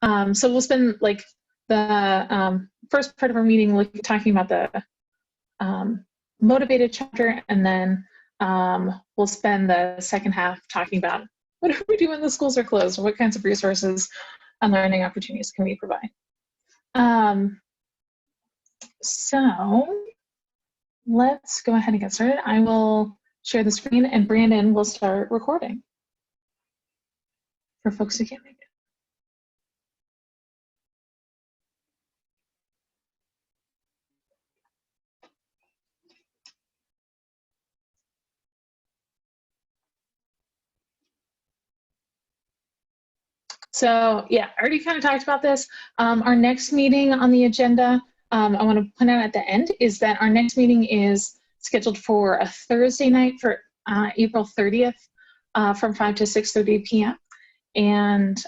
So we'll spend like the first part of our meeting talking about the motivated chapter, and then we'll spend the second half talking about what do we do when the schools are closed, what kinds of resources and learning opportunities can we provide. So let's go ahead and get started. I will share the screen and Brandon will start recording for folks who can't make it. So yeah, I already kind of talked about this. Our next meeting on the agenda, I want to point out at the end, is that our next meeting is scheduled for a Thursday night for April 30th from 5 to 6:30 p.m. And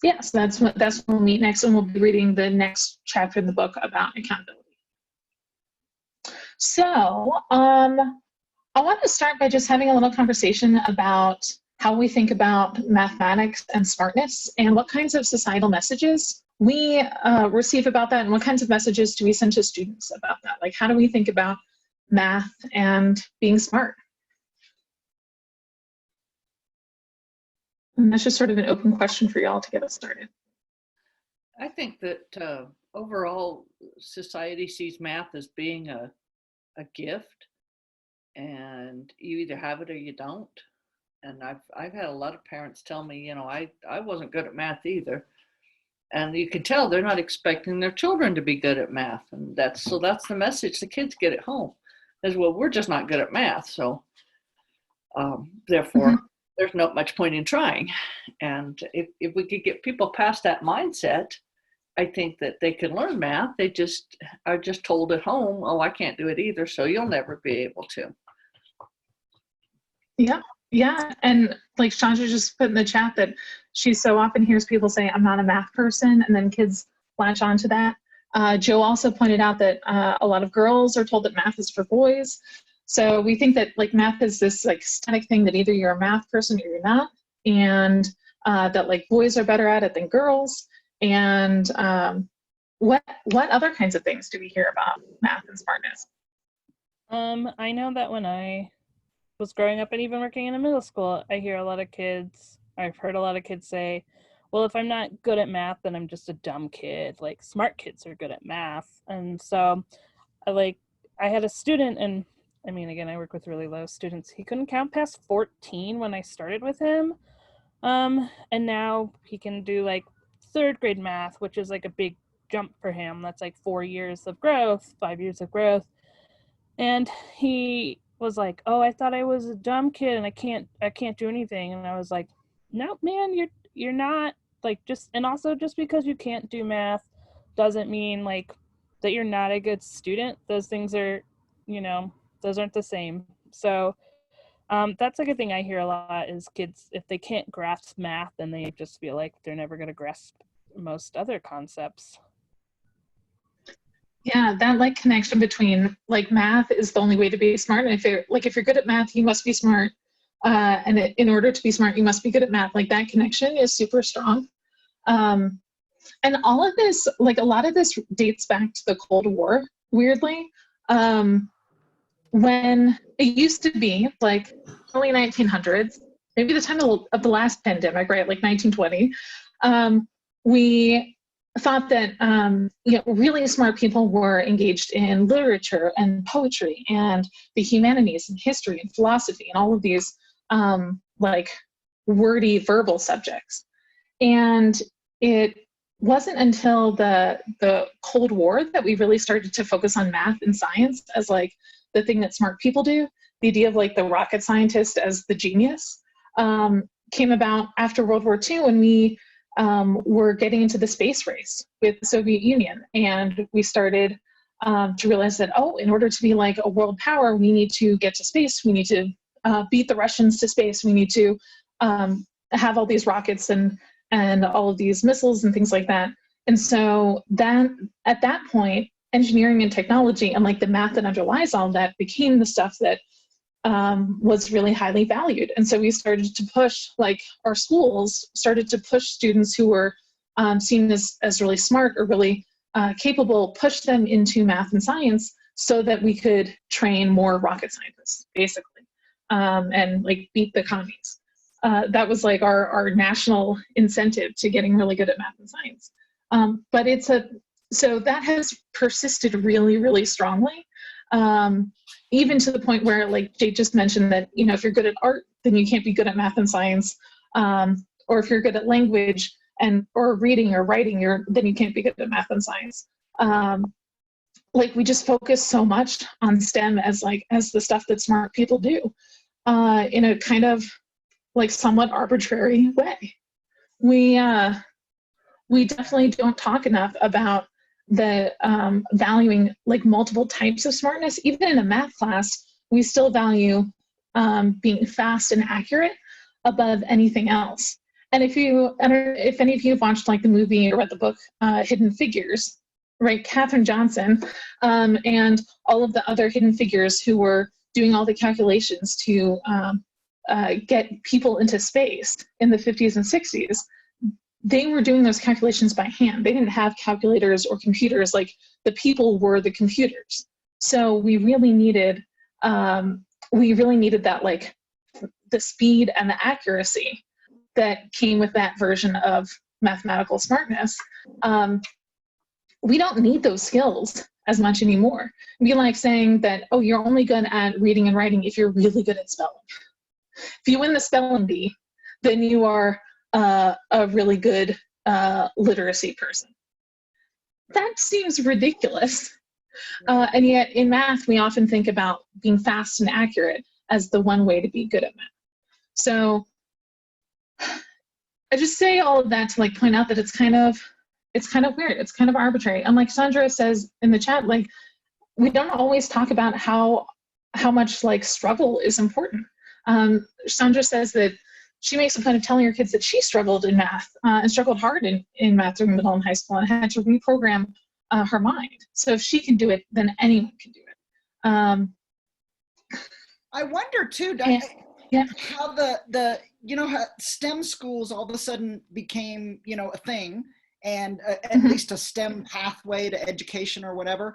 yeah, so that's when we'll meet next, and we'll be reading the next chapter in the book about accountability. So I want to start by just having a little conversation about how we think about mathematics and smartness and what kinds of societal messages we receive about that, and what kinds of messages do we send to students about that? Like, how do we think about math and being smart? And that's just sort of an open question for y'all to get us started. I think that overall society sees math as being a gift, and you either have it or you don't. And I've had a lot of parents tell me, you know, I wasn't good at math either. And you can tell they're not expecting their children to be good at math. And that's the message the kids get at home, is, well, we're just not good at math. So therefore, there's not much point in trying. And if we could get people past that mindset, I think that they can learn math. They just are just told at home, oh, I can't do it either, so you'll never be able to. Yeah. Yeah, and like Chandra just put in the chat that she so often hears people say, I'm not a math person, and then kids latch onto that. Joe also pointed out that a lot of girls are told that math is for boys. So we think that like math is this like static thing that either you're a math person or you're not, and that like boys are better at it than girls. And what other kinds of things do we hear about math and smartness? I know that when I was growing up and even working in a middle school, I've heard a lot of kids say, well, if I'm not good at math, then I'm just a dumb kid. Like, smart kids are good at math. And so I had a student, and I mean, again, I work with really low students. He couldn't count past 14 when I started with him. And now he can do like third grade math, which is like a big jump for him. That's like 4 years of growth, 5 years of growth. And he was like, oh, I thought I was a dumb kid and I can't do anything. And I was like, no, man, you're not. Like, just, and also just because you can't do math doesn't mean like that you're not a good student. Those things are, you know, those aren't the same. So that's like a thing I hear a lot, is kids, if they can't grasp math, then they just feel like they're never going to grasp most other concepts. Yeah, that like connection between like math is the only way to be smart. And if you're good at math, you must be smart. And in order to be smart, you must be good at math. Like, that connection is super strong. And all of this, like, a lot of this dates back to the Cold War, weirdly. When it used to be like early 1900s, maybe the time of the last pandemic, right? Like 1920, we thought that really smart people were engaged in literature and poetry and the humanities and history and philosophy and all of these like wordy verbal subjects. And it wasn't until the Cold War that we really started to focus on math and science as like the thing that smart people do. The idea of like the rocket scientist as the genius came about after World War II, when we were getting into the space race with the Soviet Union. And we started to realize that, oh, in order to be like a world power, we need to get to space. We need to beat the Russians to space. We need to have all these rockets and all of these missiles and things like that. And so that at that point, engineering and technology and like the math that underlies all of that became the stuff that was really highly valued. And so we started to push, like our schools started to push students who were seen as really smart or really capable, push them into math and science so that we could train more rocket scientists, basically, and like beat the commies. That was like our national incentive to getting really good at math and science. But so that has persisted really, really strongly. Even to the point where, like Jade just mentioned, that, you know, if you're good at art, then you can't be good at math and science. Or if you're good at language or reading or writing, then you can't be good at math and science. Like we just focus so much on STEM as the stuff that smart people do, in a kind of like somewhat arbitrary way. We definitely don't talk enough about the valuing like multiple types of smartness. Even in a math class, we still value being fast and accurate above anything else. And if any of you have watched like the movie or read the book Hidden Figures, right? Katherine Johnson and all of the other hidden figures who were doing all the calculations to get people into space in the 50s and 60s. They were doing those calculations by hand. They didn't have calculators or computers. Like the people were the computers. So we really needed that, like the speed and the accuracy that came with that version of mathematical smartness. We don't need those skills as much anymore. It'd be like saying that, oh, you're only good at reading and writing if you're really good at spelling. If you win the spelling bee, then you are a really good literacy person. That seems ridiculous. And yet in math, we often think about being fast and accurate as the one way to be good at math. So I just say all of that to like point out that it's kind of weird. It's kind of arbitrary. And like Sandra says in the chat, like we don't always talk about how much like struggle is important. Sandra says that she makes a point of telling her kids that she struggled in math and struggled hard in math during middle and high school and had to reprogram her mind. So if she can do it, then anyone can do it. I wonder too, how how STEM schools all of a sudden became, a thing, and at least a STEM pathway to education or whatever.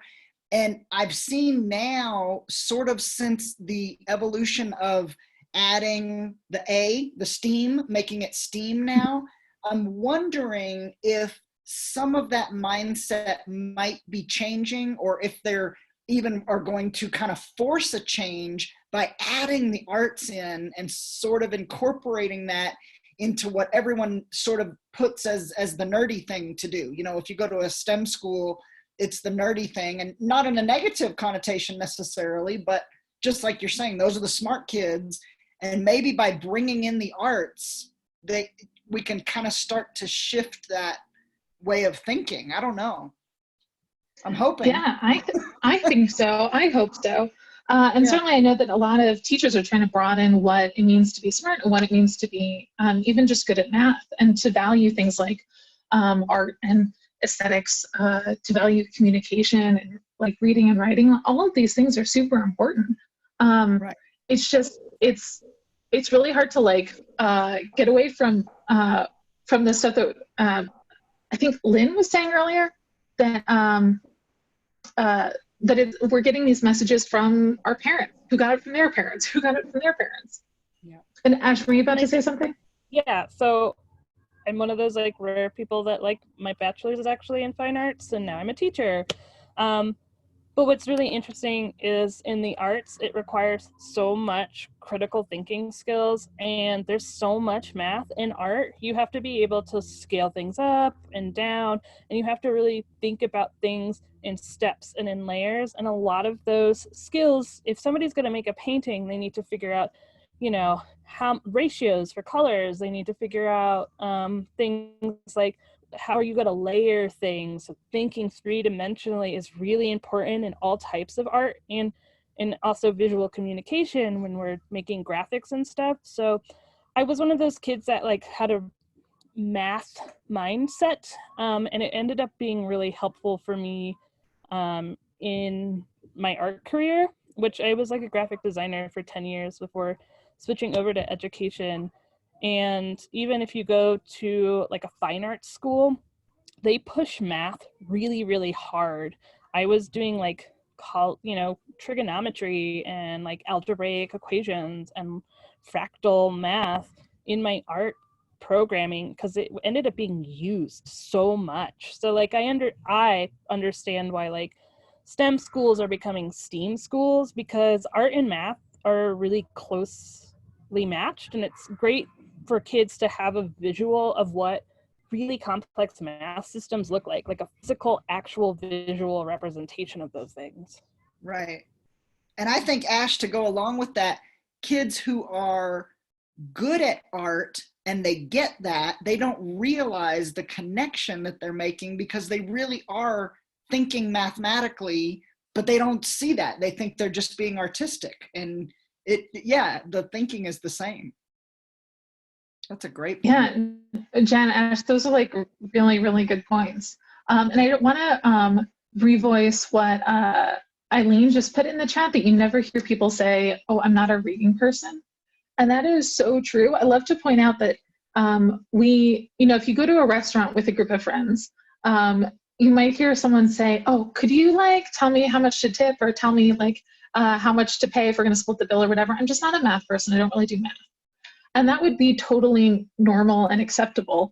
And I've seen now, sort of since the evolution of adding the STEAM, making it STEAM now, I'm wondering if some of that mindset might be changing, or if they're even are going to kind of force a change by adding the arts in and sort of incorporating that into what everyone sort of puts as the nerdy thing to do. If you go to a STEM school, it's the nerdy thing, and not in a negative connotation necessarily, but just like you're saying, those are the smart kids. And maybe by bringing in the arts, we can kind of start to shift that way of thinking. I don't know. I'm hoping. Yeah, I think so. I hope so. And certainly I know that a lot of teachers are trying to broaden what it means to be smart and what it means to be even just good at math, and to value things like art and aesthetics, to value communication and like reading and writing. All of these things are super important. Right. It's just, it's really hard to like get away from the stuff that I think Lynn was saying earlier, that we're getting these messages from our parents, who got it from their parents, who got it from their parents. Yeah. And Ash, were you about to say something? Yeah, so I'm one of those like rare people that like my bachelor's is actually in fine arts, and now I'm a teacher. But what's really interesting is in the arts, it requires so much critical thinking skills, and there's so much math in art. You have to be able to scale things up and down, and you have to really think about things in steps and in layers. And a lot of those skills, if somebody's going to make a painting, they need to figure out, how ratios for colors. They need to figure out things like, how are you going to layer things? So thinking three-dimensionally is really important in all types of art, and also visual communication when we're making graphics and stuff. So I was one of those kids that like had a math mindset, and it ended up being really helpful for me in my art career. which I was like a graphic designer for 10 years before switching over to education. And even if you go to like a fine arts school, they push math really, really hard. I was doing like, trigonometry and like algebraic equations and fractal math in my art programming because it ended up being used so much. So like I understand why like STEM schools are becoming STEAM schools, because art and math are really closely matched, and it's great for kids to have a visual of what really complex math systems look like a physical, actual visual representation of those things. Right. And I think, Ash, to go along with that, kids who are good at art and they get that, they don't realize the connection that they're making because they really are thinking mathematically, but they don't see that. They think they're just being artistic. And the thinking is the same. That's a great point. Yeah, Jen, Ash, those are like really, really good points. And I want to revoice what Eileen just put in the chat, that you never hear people say, oh, I'm not a reading person. And that is so true. I love to point out that if you go to a restaurant with a group of friends, you might hear someone say, oh, could you like tell me how much to tip, or tell me like how much to pay if we're going to split the bill or whatever. I'm just not a math person. I don't really do math. And that would be totally normal and acceptable,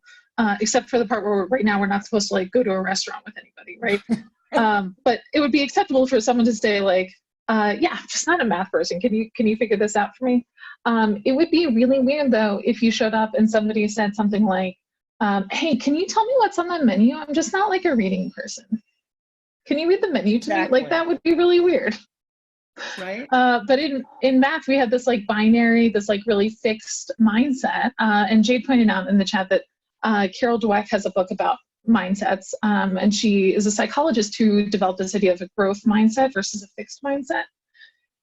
except for the part where right now we're not supposed to like go to a restaurant with anybody, right? But it would be acceptable for someone to say like, yeah, I'm just not a math person. Can you figure this out for me? It would be really weird though if you showed up and somebody said something like, hey, can you tell me what's on the menu? I'm just not like a reading person. Can you read the menu to me? Like that would be really weird. Right. But in math, we have this like binary, this like really fixed mindset. And Jade pointed out in the chat that Carol Dweck has a book about mindsets, and she is a psychologist who developed this idea of a growth mindset versus a fixed mindset.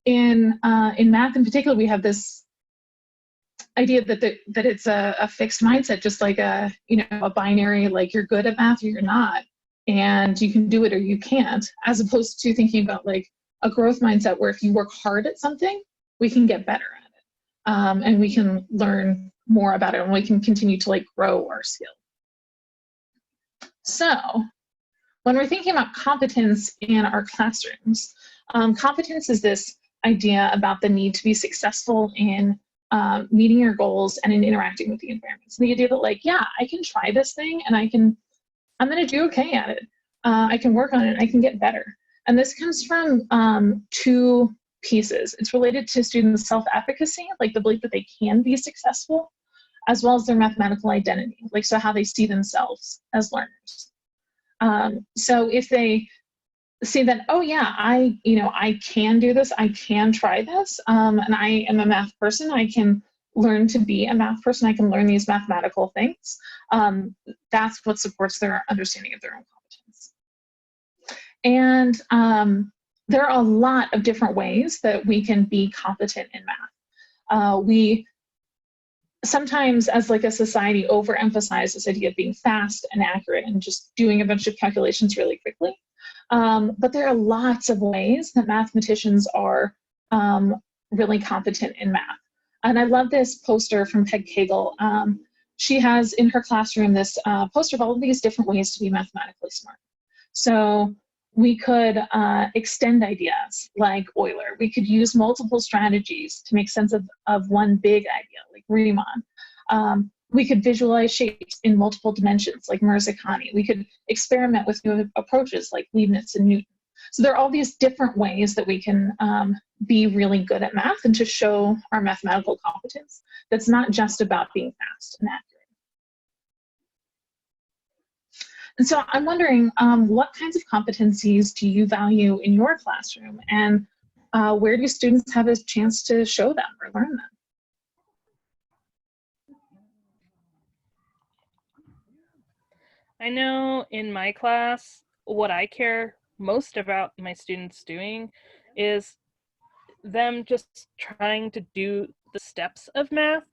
In math in particular, we have this idea that it's a fixed mindset, just like a binary, like you're good at math or you're not, and you can do it or you can't, as opposed to thinking about like a growth mindset where if you work hard at something, we can get better at it, and we can learn more about it, and we can continue to like grow our skill. So when we're thinking about competence in our classrooms, competence is this idea about the need to be successful in meeting your goals and in interacting with the environment. So the idea that like, yeah, I can try this thing and I'm gonna do okay at it. I can work on it, I can get better. And this comes from two pieces. It's related to students' self-efficacy, like the belief that they can be successful, as well as their mathematical identity, like so how they see themselves as learners. So if they see that, oh yeah, I can do this, I can try this, and I am a math person, I can learn to be a math person, I can learn these mathematical things, that's what supports their understanding of their own competence. And there are a lot of different ways that we can be competent in math. We sometimes, as like a society, overemphasize this idea of being fast and accurate and just doing a bunch of calculations really quickly. But there are lots of ways that mathematicians are really competent in math. And I love this poster from Peg Kegel. She has in her classroom this poster of all of these different ways to be mathematically smart. So we could extend ideas like Euler. We could use multiple strategies to make sense of one big idea, like Riemann. We could visualize shapes in multiple dimensions, like Merzacani. We could experiment with new approaches, like Leibniz and Newton. So there are all these different ways that we can be really good at math and to show our mathematical competence. That's not just about being fast and accurate. And so I'm wondering, what kinds of competencies do you value in your classroom, and where do students have a chance to show them or learn them? I know in my class, what I care most about my students doing is them just trying to do the steps of math.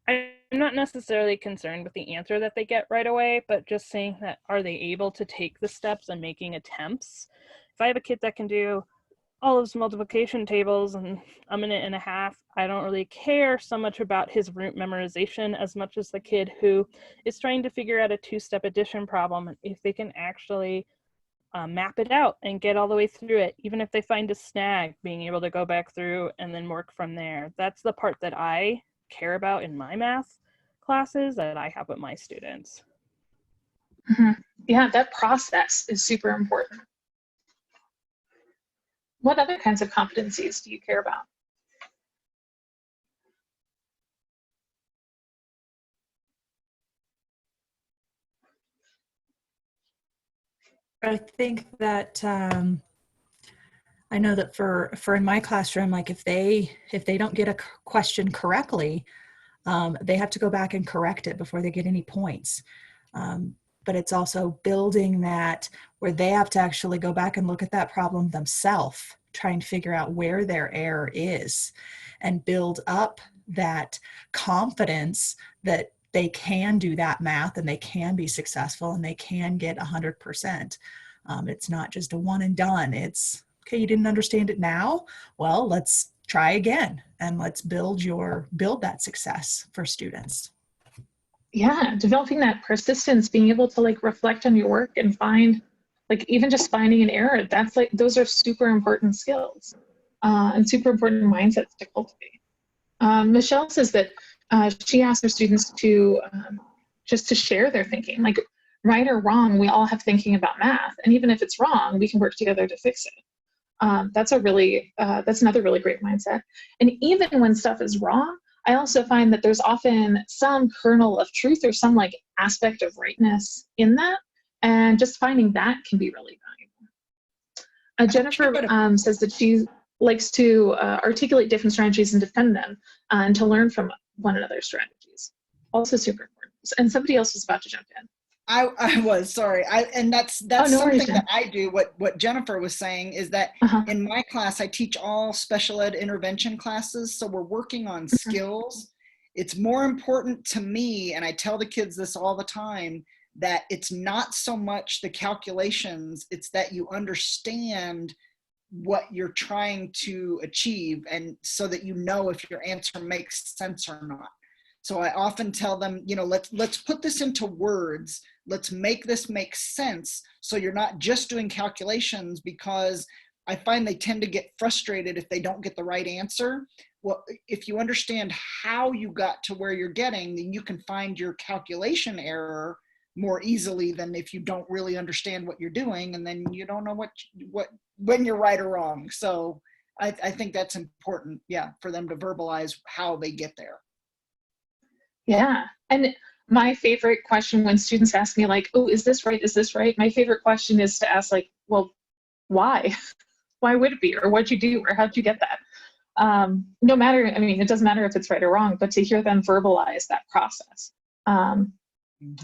I'm not necessarily concerned with the answer that they get right away, but just saying that, are they able to take the steps and making attempts? If I have a kid that can do all of his multiplication tables in a minute and a half. I don't really care so much about his root memorization as much as the kid who is trying to figure out a two-step addition problem. And if they can actually map it out and get all the way through it, even if they find a snag, being able to go back through and then work from there. That's the part that I care about in my math classes that I have with my students. Mm-hmm. Yeah, that process is super important. What other kinds of competencies do you care about? I think that I know that for in my classroom, like if they don't get a question correctly, they have to go back and correct it before they get any points. But it's also building that where they have to actually go back and look at that problem themselves, trying to figure out where their error is and build up that confidence that they can do that math and they can be successful and they can get 100%. It's not just a one and done. It's, okay, you didn't understand it now? Well, let's try again and let's build that success for students. Yeah, developing that persistence, being able to like reflect on your work and find, like even just finding an error, that's like, those are super important skills and super important mindsets to cultivate. Michelle says that she asks her students to just to share their thinking, like right or wrong, we all have thinking about math. And even if it's wrong, we can work together to fix it. That's another really great mindset. And even when stuff is wrong, I also find that there's often some kernel of truth or some like aspect of rightness in that. And just finding that can be really valuable. Jennifer says that she likes to articulate different strategies and defend them and to learn from one another's strategies. Also super important. And somebody else was about to jump in. I was sorry. And that's no something worries, that I do. What Jennifer was saying is that in my class, I teach all special ed intervention classes. So we're working on skills. It's more important to me, and I tell the kids this all the time, that it's not so much the calculations, it's that you understand what you're trying to achieve, and so that you know if your answer makes sense or not. So I often tell them, let's put this into words. Let's make this make sense. So you're not just doing calculations, because I find they tend to get frustrated if they don't get the right answer. Well, if you understand how you got to where you're getting, then you can find your calculation error more easily than if you don't really understand what you're doing, and then you don't know when you're right or wrong. So I think that's important, for them to verbalize how they get there. Yeah. And my favorite question when students ask me like, oh, is this right? Is this right? My favorite question is to ask like, well, why? Why would it be? Or what'd you do? Or how'd you get that? No matter, it doesn't matter if it's right or wrong, but to hear them verbalize that process.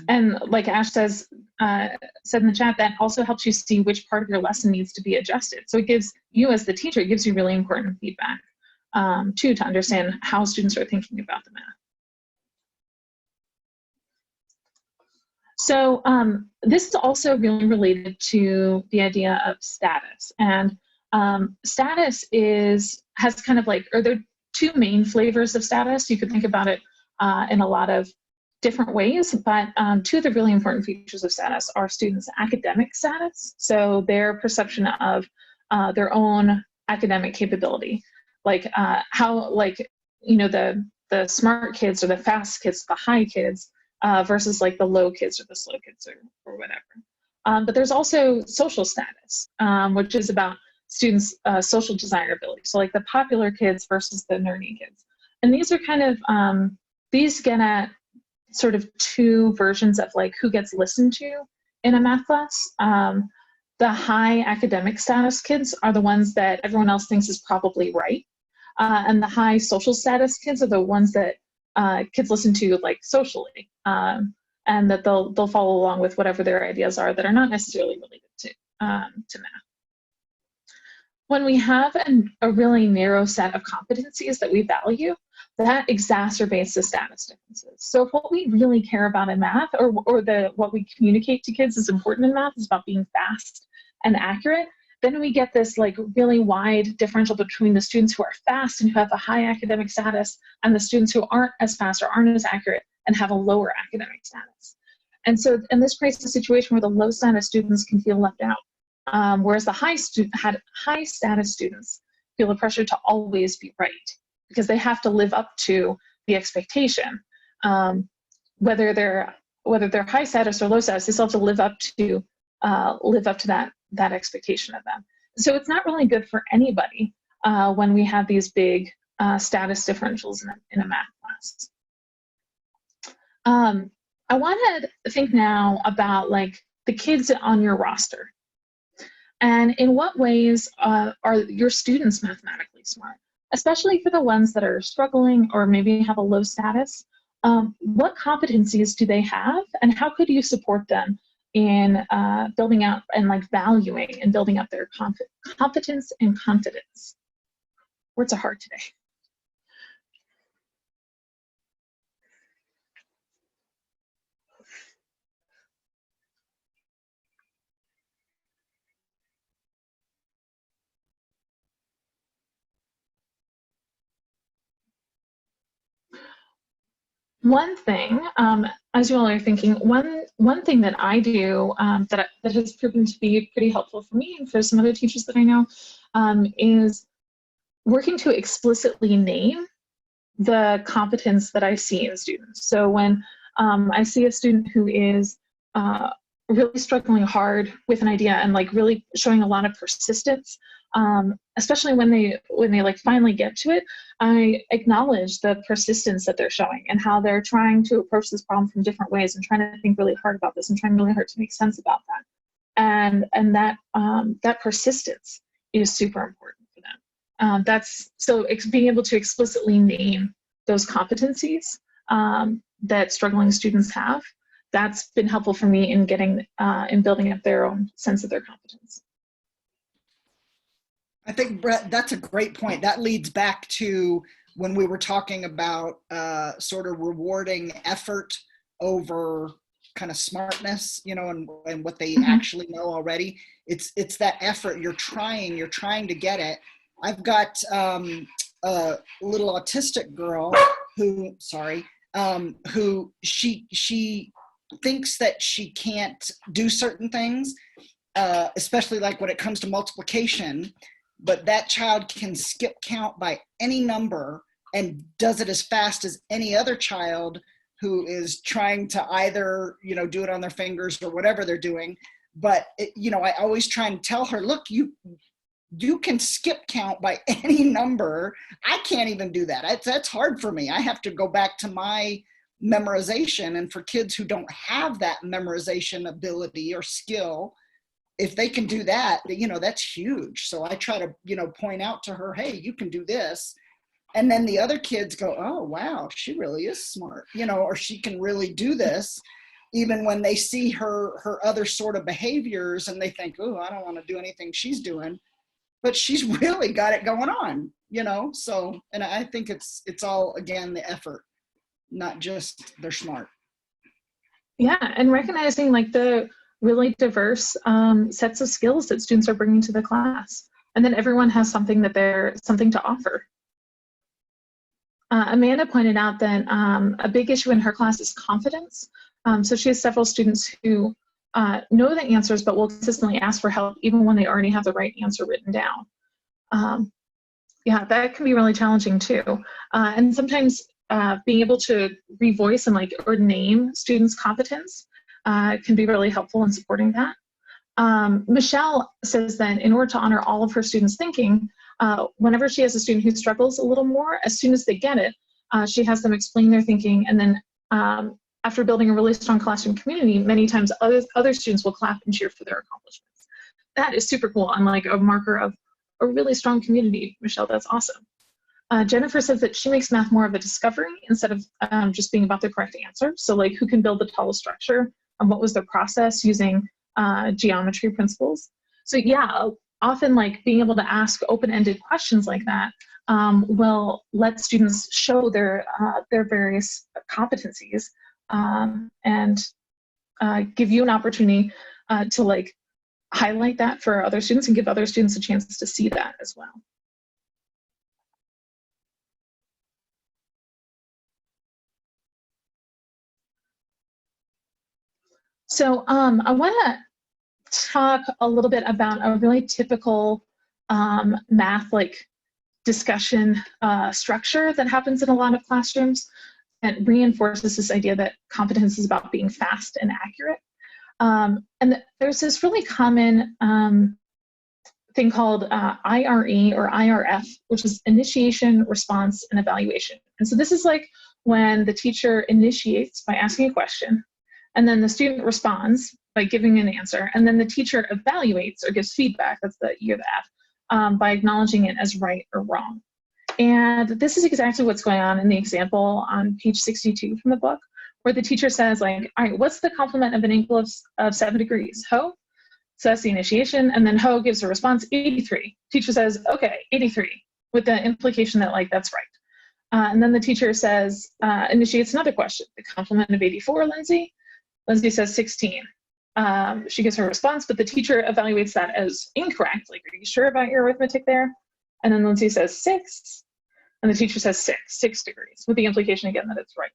And like Ash said in the chat, that also helps you see which part of your lesson needs to be adjusted. So it gives you as the teacher, it gives you really important feedback too, to understand how students are thinking about the math. So this is also really related to the idea of status. And status has kind of like, or there are two main flavors of status. You could think about it in a lot of different ways, but two of the really important features of status are students' academic status. So their perception of their own academic capability, like the smart kids or the fast kids, the high kids, versus like the low kids or the slow kids or whatever. But there's also social status, which is about students' social desirability. So like the popular kids versus the nerdy kids. And these are kind of, these get at sort of two versions of like who gets listened to in a math class. The high academic status kids are the ones that everyone else thinks is probably right. And the high social status kids are the ones that kids listen to like socially, and that they'll follow along with whatever their ideas are that are not necessarily related to math. When we have a really narrow set of competencies that we value, that exacerbates the status differences. So if what we really care about in math, or what we communicate to kids is important in math, is about being fast and accurate, then we get this like really wide differential between the students who are fast and who have a high academic status and the students who aren't as fast or aren't as accurate and have a lower academic status. And so, and this creates a situation where the low status students can feel left out, whereas the high status students feel the pressure to always be right because they have to live up to the expectation. Whether they're high status or low status, they still have to live up to that expectation of them. So it's not really good for anybody when we have these big status differentials in a math class. I want to think now about like the kids on your roster, and in what ways are your students mathematically smart, especially for the ones that are struggling or maybe have a low status. What competencies do they have, and how could you support them in building out and like valuing and building up their competence and confidence? Words are hard today. One thing, as you all are thinking, one thing that I do that has proven to be pretty helpful for me and for some other teachers that I know is working to explicitly name the competence that I see in students. So when I see a student who is really struggling hard with an idea and like really showing a lot of persistence, especially when they like finally get to it, I acknowledge the persistence that they're showing and how they're trying to approach this problem from different ways and trying to think really hard about this and trying really hard to make sense about that. And that persistence is super important for them. So being able to explicitly name those competencies that struggling students have, that's been helpful for me in getting in building up their own sense of their competence. I think, Brett, that's a great point. That leads back to when we were talking about sort of rewarding effort over kind of smartness, you know, and what they actually know already. It's that effort. You're trying to get it. I've got a little autistic girl who she thinks that she can't do certain things, especially like when it comes to multiplication. But that child can skip count by any number and does it as fast as any other child who is trying to either, you know, do it on their fingers or whatever they're doing. But, you know, I always try and tell her, look, you can skip count by any number. I can't even do that. That's hard for me. I have to go back to my memorization. And for kids who don't have that memorization ability or skill, if they can do that, you know, that's huge. So I try to, you know, point out to her, hey, you can do this. And then the other kids go, oh, wow, she really is smart, you know, or she can really do this, even when they see her other sort of behaviors and they think, oh, I don't want to do anything she's doing, but she's really got it going on, you know? So, and I think it's all, again, the effort, not just they're smart. Yeah, and recognizing like the really diverse sets of skills that students are bringing to the class. And then everyone has something to offer. Amanda pointed out that a big issue in her class is confidence. So she has several students who know the answers, but will consistently ask for help even when they already have the right answer written down. Yeah, that can be really challenging too. And sometimes being able to revoice and like or name students' competence can be really helpful in supporting that. Michelle says that in order to honor all of her students' thinking, whenever she has a student who struggles a little more, as soon as they get it, she has them explain their thinking, and then after building a really strong classroom community, many times other students will clap and cheer for their accomplishments. That is super cool and like a marker of a really strong community. Michelle, that's awesome. Jennifer says that she makes math more of a discovery instead of just being about the correct answer. So like who can build the tallest structure and what was their process using geometry principles. So yeah, often like being able to ask open-ended questions like that will let students show their various competencies and give you an opportunity to like highlight that for other students and give other students a chance to see that as well. So I want to talk a little bit about a really typical math discussion structure that happens in a lot of classrooms that reinforces this idea that competence is about being fast and accurate. And there's this really common thing called IRE or IRF, which is initiation, response, and evaluation. And so this is like when the teacher initiates by asking a question, and then the student responds by giving an answer, and then the teacher evaluates or gives feedback, that's the E or the F, by acknowledging it as right or wrong. And this is exactly what's going on in the example on page 62 from the book, where the teacher says, like, all right, what's the complement of an angle of 7 degrees? Ho? So that's the initiation, and then Ho gives a response, 83. Teacher says, okay, 83, with the implication that, like, that's right. And then the teacher says, initiates another question, the complement of 84, Lindsay? Lindsay says 16. She gives her response, but the teacher evaluates that as incorrect. Like, are you sure about your arithmetic there? And then Lindsay says 6, and the teacher says 6 degrees, with the implication again that it's right.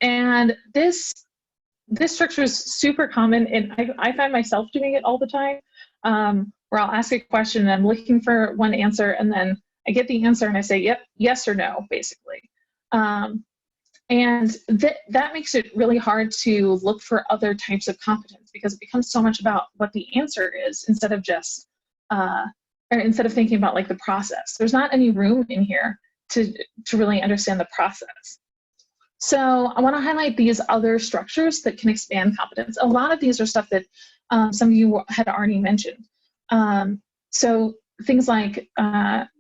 And this structure is super common, and I find myself doing it all the time, where I'll ask a question and I'm looking for one answer, and then I get the answer and I say, yep, yes or no, basically. And that makes it really hard to look for other types of competence, because it becomes so much about what the answer is instead of just, or instead of thinking about like the process. There's not any room in here to really understand the process. So I want to highlight these other structures that can expand competence. A lot of these are stuff that some of you had already mentioned. So things like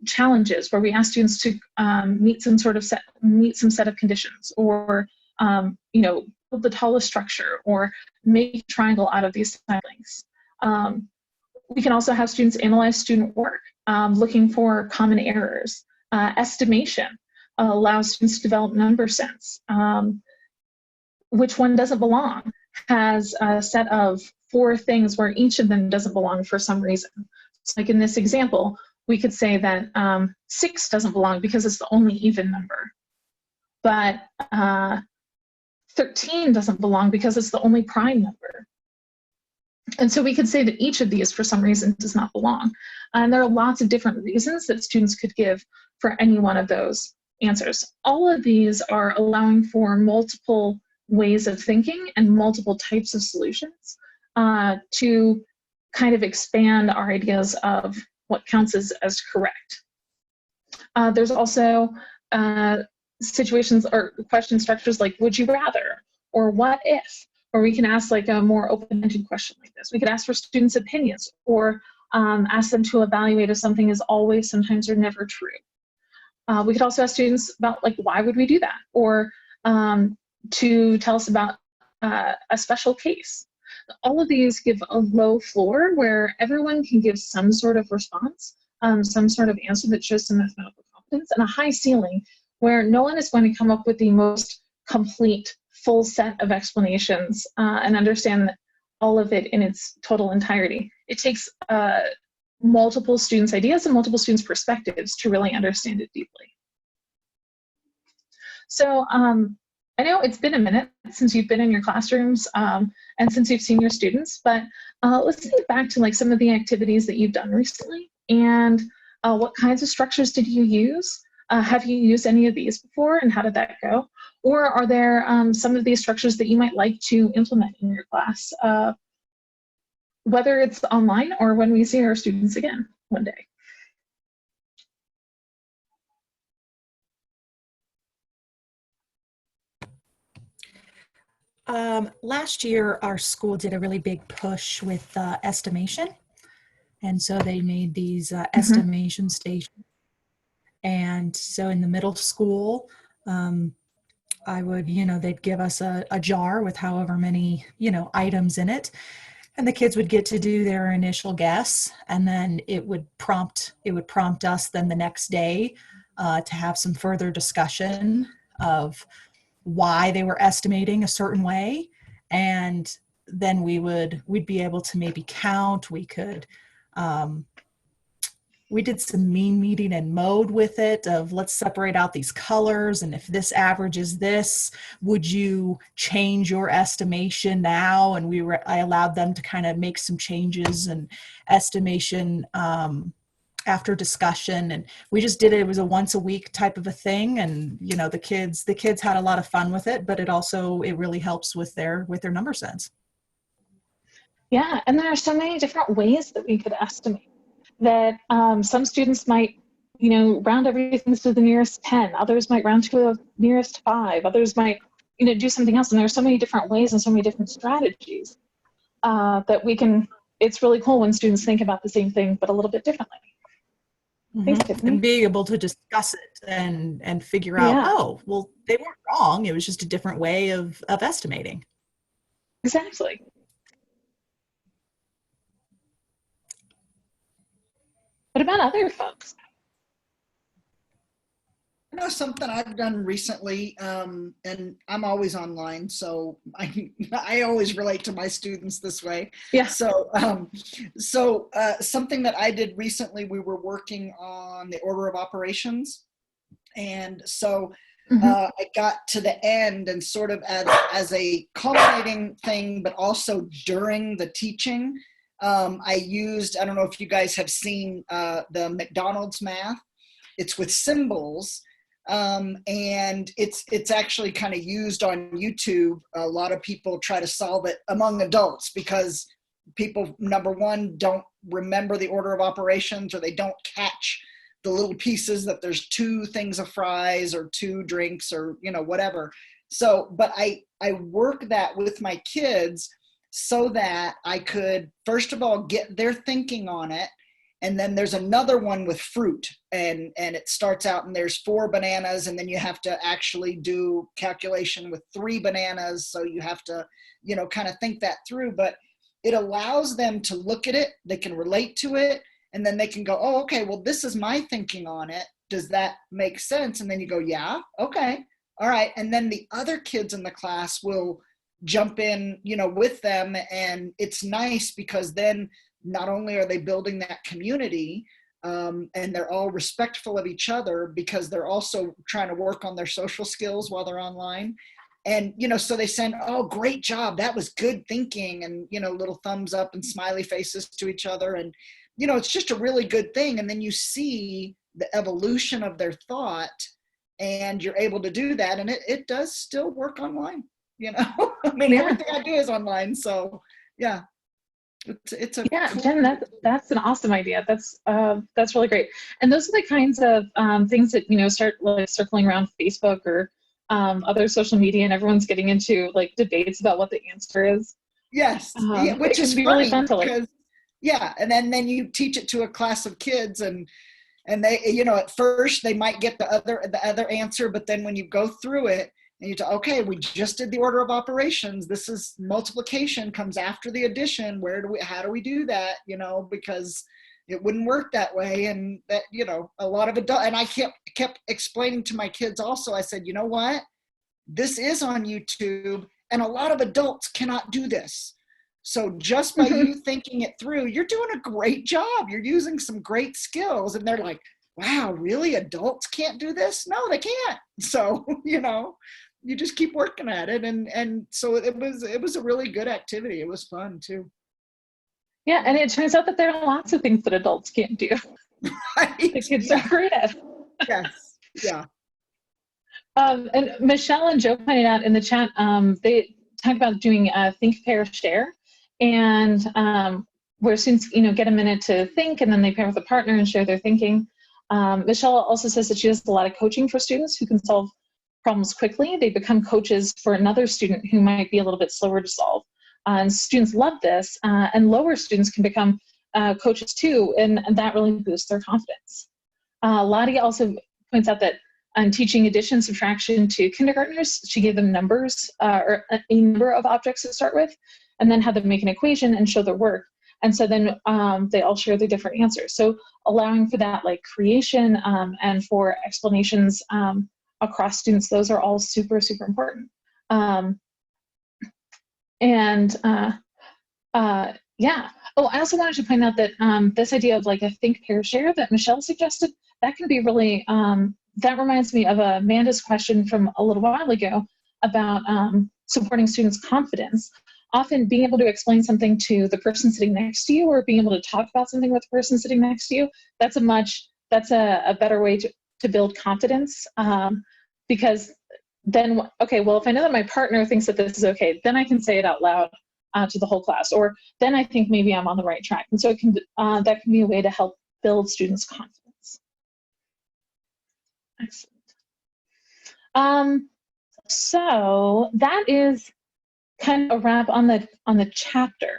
challenges, where we ask students to meet some set of conditions, or build the tallest structure, or make a triangle out of these sidelings. We can also have students analyze student work, looking for common errors. Estimation allows students to develop number sense. Which one doesn't belong has a set of 4 things where each of them doesn't belong for some reason. So like in this example, we could say that 6 doesn't belong because it's the only even number. But 13 doesn't belong because it's the only prime number. And so we could say that each of these, for some reason, does not belong. And there are lots of different reasons that students could give for any one of those answers. All of these are allowing for multiple ways of thinking and multiple types of solutions to kind of expand our ideas of what counts as correct. There's also situations or question structures like would you rather, or what if, or we can ask like a more open-ended question like this. We could ask for students' opinions, or ask them to evaluate if something is always, sometimes, or never true. We could also ask students about like why would we do that, or to tell us about a special case. All of these give a low floor where everyone can give some sort of response, some sort of answer that shows some mathematical competence, and a high ceiling where no one is going to come up with the most complete, full set of explanations and understand all of it in its total entirety. It takes multiple students' ideas and multiple students' perspectives to really understand it deeply. So I know it's been a minute since you've been in your classrooms and since you've seen your students, but let's get back to like some of the activities that you've done recently, and what kinds of structures did you use? Have you used any of these before, and how did that go? Or are there some of these structures that you might like to implement in your class, whether it's online or when we see our students again one day? Last year, our school did a really big push with estimation. And so they made these estimation stations. And so in the middle school, I would, they'd give us a jar with however many, items in it. And the kids would get to do their initial guess. And then it would prompt us then the next day to have some further discussion of why they were estimating a certain way. And then we'd be able to maybe count. We did some mean, median, and mode with it of let's separate out these colors. And if this averages this, would you change your estimation now? And I allowed them to kind of make some changes and estimation after discussion. And we just did it. It was a once a week type of a thing. And, you know, the kids had a lot of fun with it, but it really helps with their number sense. Yeah. And there are so many different ways that we could estimate. That some students might, you know, round everything to the nearest 10. Others might round to the nearest 5. Others might, you know, do something else. And there are so many different ways and so many different strategies that we can. It's really cool when students think about the same thing, but a little bit differently. Mm-hmm. Thanks, Tiffany. And being able to discuss it and figure out, oh, well, they weren't wrong. It was just a different way of estimating. Exactly. What about other folks? You know, something I've done recently, and I'm always online, so I always relate to my students this way. Yeah. So something that I did recently, we were working on the order of operations, and so I got to the end, and sort of as a culminating thing, but also during the teaching, I don't know if you guys have seen the McDonald's math. It's with symbols. And it's actually kind of used on YouTube. A lot of people try to solve it among adults because people, number one, don't remember the order of operations, or they don't catch the little pieces that there's 2 things of fries or 2 drinks or, you know, whatever. So, but I work that with my kids so that I could, first of all, get their thinking on it. And then there's another one with fruit, and it starts out and there's 4 bananas, and then you have to actually do calculation with 3 bananas. So you have to, you know, kind of think that through, but it allows them to look at it. They can relate to it, and then they can go, oh, okay, well, this is my thinking on it. Does that make sense? And then you go, yeah, okay, all right. And then the other kids in the class will jump in, you know, with them. And it's nice because then not only are they building that community, and they're all respectful of each other because they're also trying to work on their social skills while they're online. And, you know, so they send, oh, great job. That was good thinking. And, you know, little thumbs up and smiley faces to each other. And, you know, it's just a really good thing. And then you see the evolution of their thought, and you're able to do that. And it does still work online, you know. I mean, everything I do is online. So, yeah. It's a yeah, cool. Jen, that's an awesome idea. That's really great. And those are the kinds of things that, you know, start like circling around Facebook or other social media, and everyone's getting into like debates about what the answer is. Yes, yeah, which is be funny really fun to like. because, yeah, and then you teach it to a class of kids, and they, you know, at first they might get the other answer, but then when you go through it, and you talk, okay, we just did the order of operations. This is multiplication comes after the addition. How do we do that? You know, because it wouldn't work that way. And that, you know, a lot of and I kept explaining to my kids also, I said, you know what, this is on YouTube, and a lot of adults cannot do this. So just by you thinking it through, you're doing a great job. You're using some great skills. And they're like, wow, really? Adults can't do this? No, they can't. So, you know, you just keep working at it. And so it was a really good activity. It was fun too. Yeah, and it turns out that there are lots of things that adults can't do. Right? The kids are great at. Yes. Yeah. And Michelle and Joe pointed out in the chat, they talked about doing think, pair, share, and where students, you know, get a minute to think, and then they pair with a partner and share their thinking. Michelle also says that she does a lot of coaching for students who can solve problems quickly. They become coaches for another student who might be a little bit slower to solve. And students love this, and lower students can become coaches too, and that really boosts their confidence. Lottie also points out that teaching addition, subtraction to kindergartners, she gave them numbers or a number of objects to start with, and then had them make an equation and show their work. And so then they all share their different answers. So allowing for that like creation and for explanations across students, those are all super, super important. And Yeah. Oh, I also wanted to point out that this idea of like a think, pair, share that Michelle suggested, that can be really, that reminds me of Amanda's question from a little while ago about supporting students' confidence. Often being able to explain something to the person sitting next to you, or being able to talk about something with the person sitting next to you, that's a better way to build confidence. Because then, okay, well, if I know that my partner thinks that this is okay, then I can say it out loud to the whole class, or then I think maybe I'm on the right track. And so it can, that can be a way to help build students' confidence. Excellent. So that is kind of a wrap on the chapter.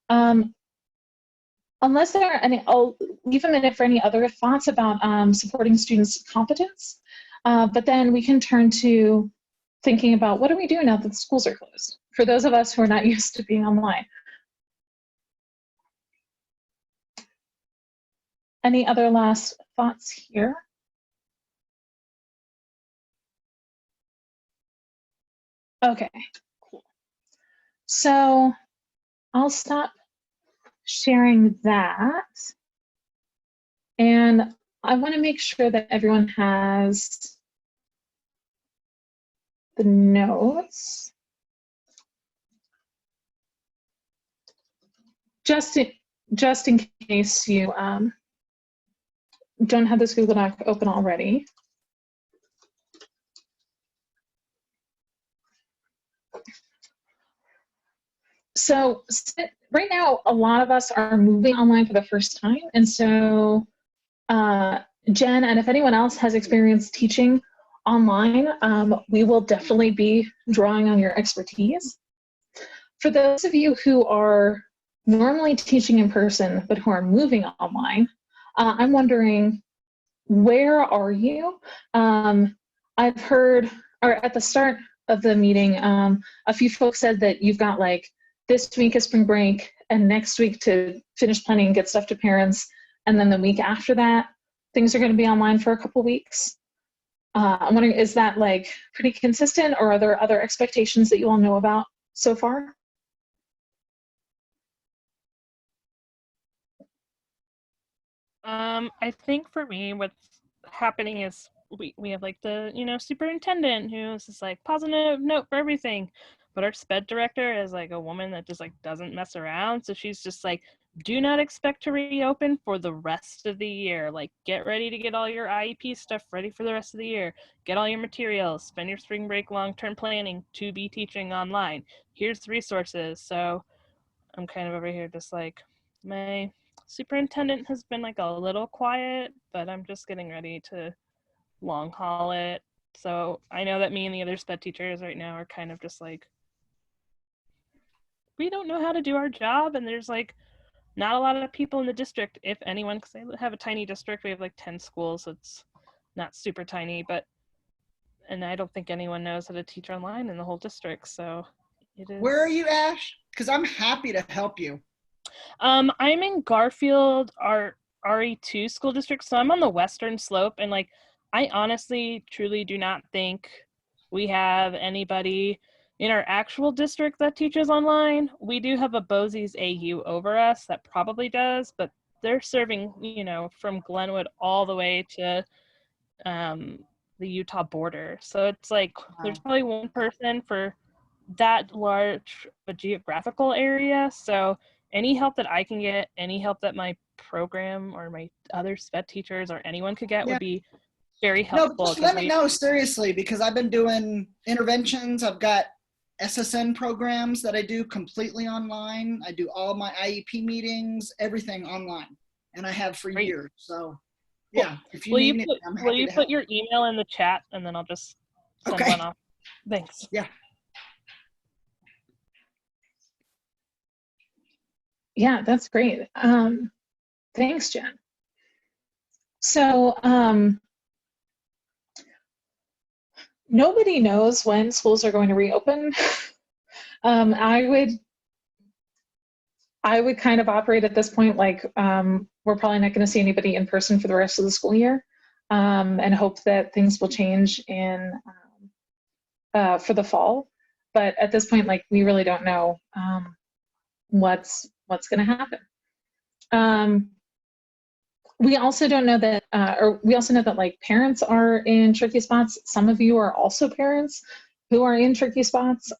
Unless there are any, I'll leave a minute for any other thoughts about supporting students' competence, but then we can turn to thinking about what do we do now that the schools are closed, for those of us who are not used to being online. Any other last thoughts here? Okay, cool. So I'll stop sharing that. And I want to make sure that everyone has the notes. Just in case you don't have this Google Doc open already. So right now, a lot of us are moving online for the first time. And so Jen, and if anyone else has experience teaching online, we will definitely be drawing on your expertise. For those of you who are normally teaching in person, but who are moving online, I'm wondering, where are you? I've heard, or at the start of the meeting, a few folks said that you've got like this week is spring break and next week to finish planning and get stuff to parents. And then the week after that, things are going to be online for a couple weeks. I'm wondering, is that like pretty consistent, or are there other expectations that you all know about so far? I think for me, what's happening is we have like the, superintendent who's just like positive note for everything. But our SPED director is like a woman that just like doesn't mess around. So she's just like, do not expect to reopen for the rest of the year. Like, get ready to get all your IEP stuff ready for the rest of the year. Get all your materials, spend your spring break long-term planning to be teaching online. Here's the resources. So I'm kind of over here just like, my superintendent has been like a little quiet, but I'm just getting ready to long haul it. So I know that me and the other SPED teachers right now are kind of just like, we don't know how to do our job, and there's like not a lot of people in the district, if anyone, because I have a tiny district. We have like 10 schools, so it's not super tiny, and I don't think anyone knows how to teach online in the whole district. So it is. Where are you, Ash? Because I'm happy to help you. I'm in Garfield, our RE2 school district, so I'm on the western slope, and like I honestly truly do not think we have anybody in our actual district that teaches online. We do have a Bosie's AU over us that probably does, but they're serving, from Glenwood all the way to the Utah border. So it's like there's probably one person for that large a geographical area. So any help that I can get, any help that my program or my other SPED teachers or anyone could get would be very helpful. No, just let me know, seriously, because I've been doing interventions. I've got SSN programs that I do completely online. I do all my IEP meetings, everything online, and I have for years. So yeah, if you need anything, I'm happy to help. Will you put your email in the chat, and then I'll just send one off? Thanks. Yeah. Yeah, that's great. Thanks, Jen. So nobody knows when schools are going to reopen. I would kind of operate at this point like we're probably not going to see anybody in person for the rest of the school year, and hope that things will change in for the fall. But at this point, like, we really don't know what's going to happen. We also don't know that, or we also know that like parents are in tricky spots. Some of you are also parents who are in tricky spots.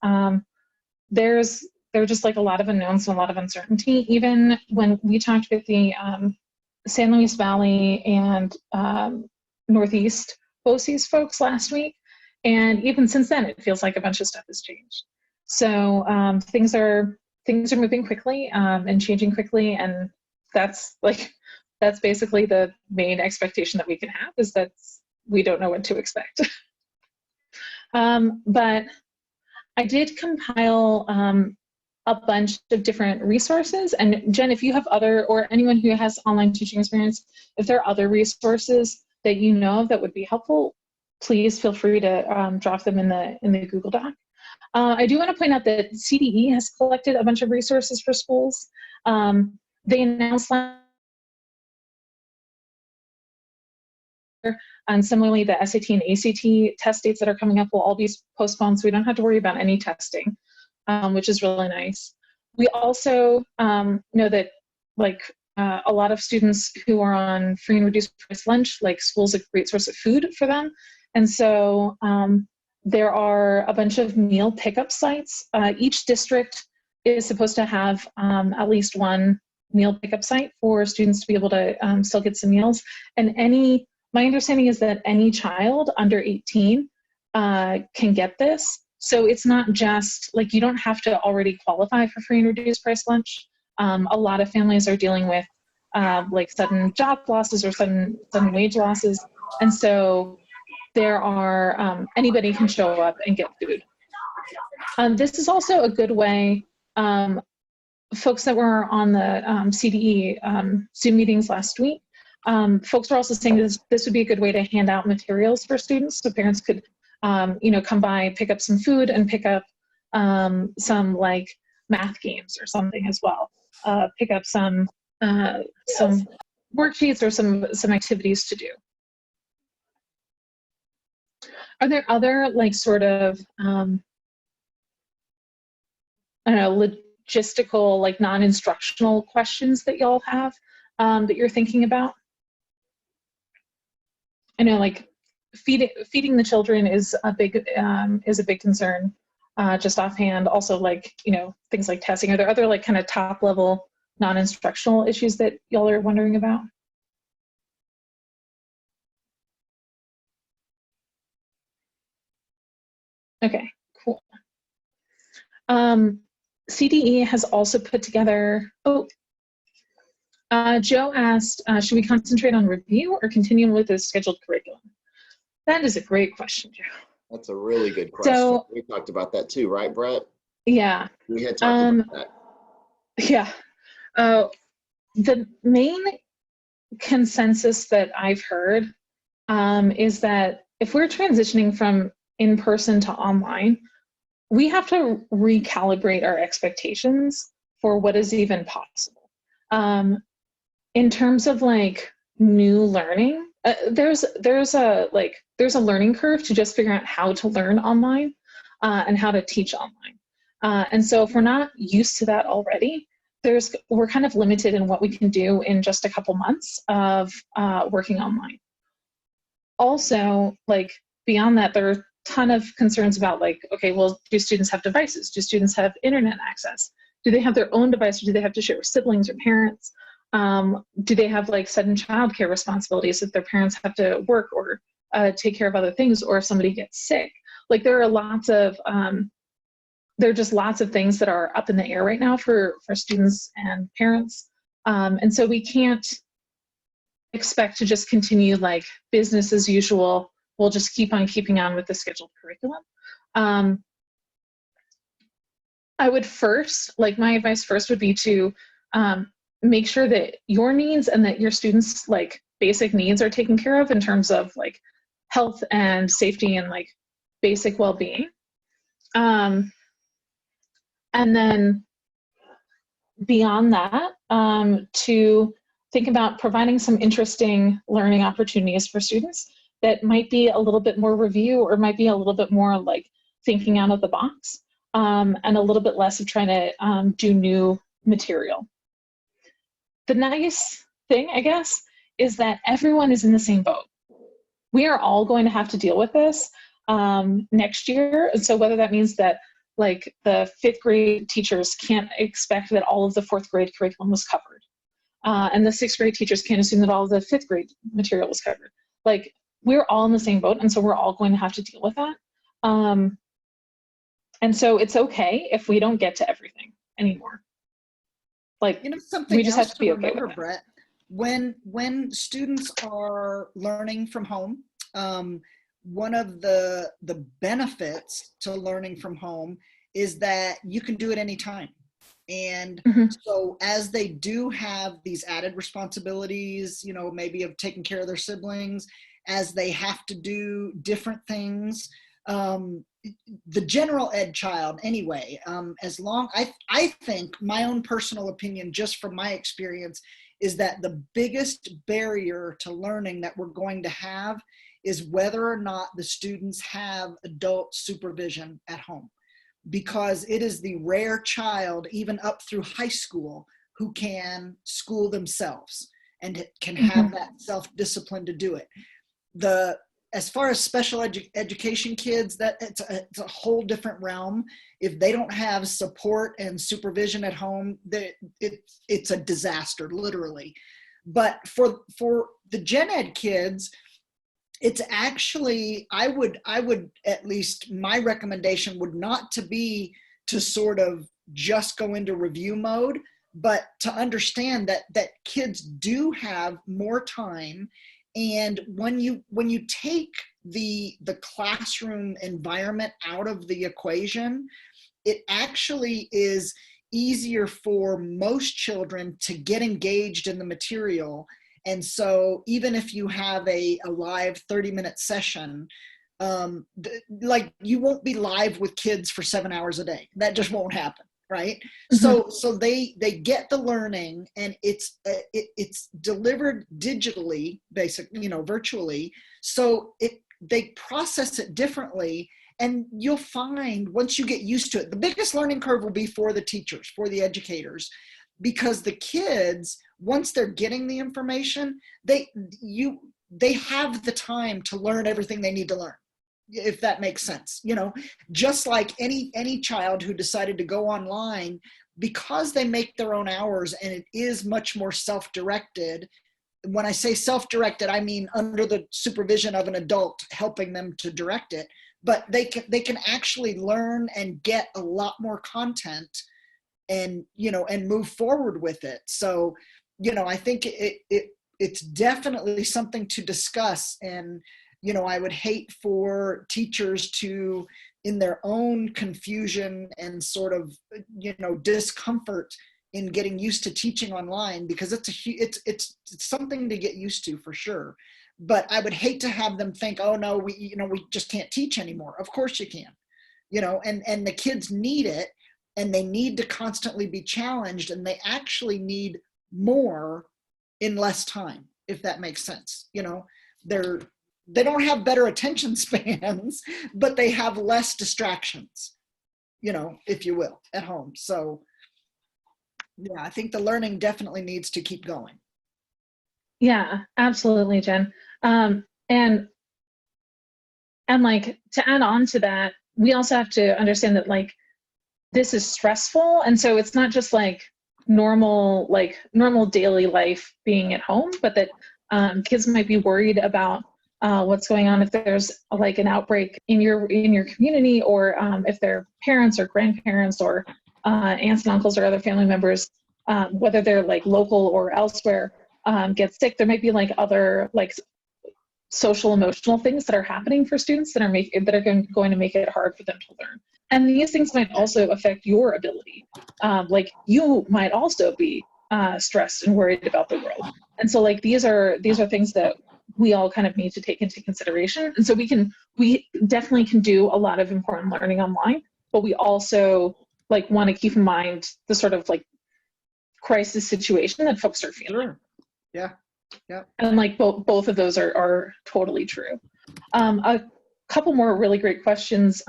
There's just like a lot of unknowns and a lot of uncertainty. Even when we talked with the San Luis Valley and Northeast BOCES folks last week, and even since then, it feels like a bunch of stuff has changed. So things are moving quickly and changing quickly, and that's basically the main expectation that we can have, is that we don't know what to expect. But I did compile a bunch of different resources, and Jen, if you have other, or anyone who has online teaching experience, if there are other resources that you know of that would be helpful, please feel free to drop them in the Google Doc. I do want to point out that CDE has collected a bunch of resources for schools. They announced and similarly, the SAT and ACT test dates that are coming up will all be postponed, so we don't have to worry about any testing, which is really nice. We also know that a lot of students who are on free and reduced price lunch, like school's a great source of food for them. And so there are a bunch of meal pickup sites. Each district is supposed to have at least one meal pickup site for students to be able to still get some meals. And my understanding is that any child under 18 can get this. So it's not just like, you don't have to already qualify for free and reduced price lunch. A lot of families are dealing with like sudden job losses or sudden wage losses. And so there are, anybody can show up and get food. This is also a good way, folks that were on the CDE Zoom meetings last week, folks were also saying this would be a good way to hand out materials for students, so parents could come by, pick up some food, and pick up some like math games or something as well. Pick up some worksheets or some activities to do. Are there other like sort of I don't know, logistical, like non-instructional questions that y'all have that you're thinking about? I know, like feeding the children is a big concern. Just offhand, also like things like testing. Are there other like kind of top level non-instructional issues that y'all are wondering about? Okay, cool. CDE has also put together. Joe asked, should we concentrate on review or continue with the scheduled curriculum? That is a great question, Joe. That's a really good question. So, we talked about that too, right, Brett? Yeah. We had talked about that. Yeah. The main consensus that I've heard is that if we're transitioning from in-person to online, we have to recalibrate our expectations for what is even possible. In terms of like new learning, there's a learning curve to just figure out how to learn online and how to teach online. And so if we're not used to that already, we're kind of limited in what we can do in just a couple months of working online. Also, like beyond that, there are a ton of concerns about like, okay, well, do students have devices? Do students have internet access? Do they have their own device, or do they have to share with siblings or parents? Do they have like sudden childcare responsibilities if their parents have to work or take care of other things, or if somebody gets sick? Like there are just lots of things that are up in the air right now for students and parents. And so we can't expect to just continue like business as usual. We'll just keep on keeping on with the scheduled curriculum. I would first, like my advice first would be to make sure that your needs and that your students' like basic needs are taken care of in terms of like health and safety and like basic well-being. And then beyond that, to think about providing some interesting learning opportunities for students that might be a little bit more review, or might be a little bit more like thinking out of the box, and a little bit less of trying to do new material. The nice thing, I guess, is that everyone is in the same boat. We are all going to have to deal with this next year. And so whether that means that like the 5th grade teachers can't expect that all of the 4th grade curriculum was covered. And the 6th grade teachers can't assume that all of the 5th grade material was covered. Like, we're all in the same boat, and so we're all going to have to deal with that. And so it's okay if we don't get to everything anymore. Like, something we just else have to be okay remember, with it. Brett, when students are learning from home, one of the benefits to learning from home is that you can do it anytime. And so as they do have these added responsibilities, maybe of taking care of their siblings, as they have to do different things, the general ed child anyway, as long, I think my own personal opinion, just from my experience, is that the biggest barrier to learning that we're going to have is whether or not the students have adult supervision at home. Because it is the rare child, even up through high school, who can school themselves and can have that self-discipline to do it. As far as special education kids, that it's a whole different realm. If they don't have support and supervision at home, it's a disaster, literally. But for the gen ed kids, it's actually, I would at least, my recommendation would not to be to sort of just go into review mode, but to understand that kids do have more time. And when you take the classroom environment out of the equation, it actually is easier for most children to get engaged in the material. And so even if you have a live 30-minute session, like, you won't be live with kids for 7 hours a day. That just won't happen, right? So they get the learning, and it's delivered digitally, basically, virtually. So they process it differently. And you'll find, once you get used to it, the biggest learning curve will be for the teachers, for the educators, because the kids, once they're getting the information, they have the time to learn everything they need to learn, if that makes sense. Just like any child who decided to go online, because they make their own hours and it is much more self-directed. When I say self-directed, I mean under the supervision of an adult helping them to direct it, but they can actually learn and get a lot more content and move forward with it. So I think it's definitely something to discuss. And I would hate for teachers to, in their own confusion and sort of discomfort in getting used to teaching online, because it's something to get used to for sure. But I would hate to have them think, oh no, we just can't teach anymore. Of course you can, and the kids need it. And they need to constantly be challenged, and they actually need more in less time, if that makes sense. They don't have better attention spans, but they have less distractions, if you will, at home. So yeah, I think the learning definitely needs to keep going. Yeah, absolutely, Jen. And like, to add on to that, we also have to understand that, like, this is stressful. And so it's not just like normal daily life being at home, but that kids might be worried about what's going on if there's like an outbreak in your community, or if their parents or grandparents or aunts and uncles or other family members, whether they're like local or elsewhere, get sick. There might be like other like social emotional things that are happening for students that are going to make it hard for them to learn. And these things might also affect your ability. Like, you might also be stressed and worried about the world. And so like, these are things that we all kind of need to take into consideration. And so we definitely can do a lot of important learning online, but we also like want to keep in mind the sort of like crisis situation that folks are feeling. Sure. Yeah. Yeah. And like both of those are totally true. A couple more really great questions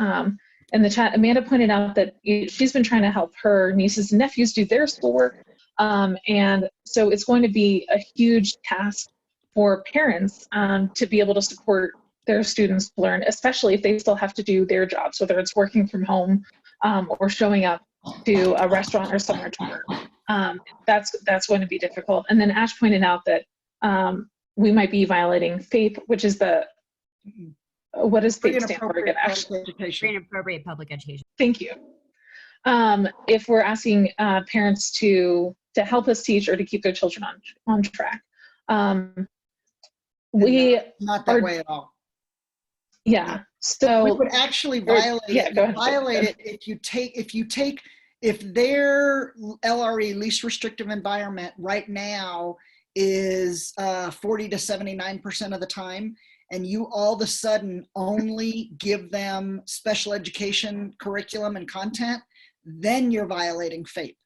in the chat. Amanda pointed out that she's been trying to help her nieces and nephews do their schoolwork. And so it's going to be a huge task for parents to be able to support their students to learn, especially if they still have to do their jobs, whether it's working from home or showing up to a restaurant or somewhere to work. That's going to be difficult. And then Ash pointed out that we might be violating FAPE, which is what does FAPE stand for again, Ash? Free and appropriate public education. Thank you. If we're asking parents to help us teach or to keep their children on track, we not that way at all. Yeah. So we would actually violate it if their LRE, least restrictive environment, right now is 40 to 79% of the time, and you all of a sudden only give them special education curriculum and content, then you're violating FAPE.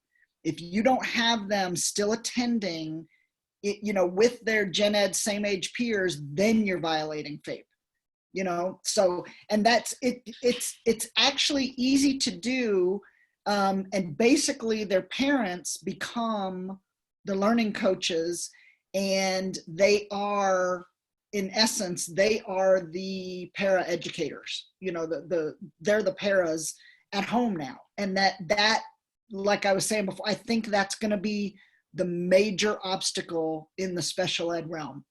If you don't have them still attending, with their gen ed same age peers, then you're violating FAPE. So, and that's it. It's actually easy to do, and basically their parents become the learning coaches, and they are, in essence, they are the para educators. They're the paras at home now, and that, like I was saying before, I think that's going to be the major obstacle in the special ed realm,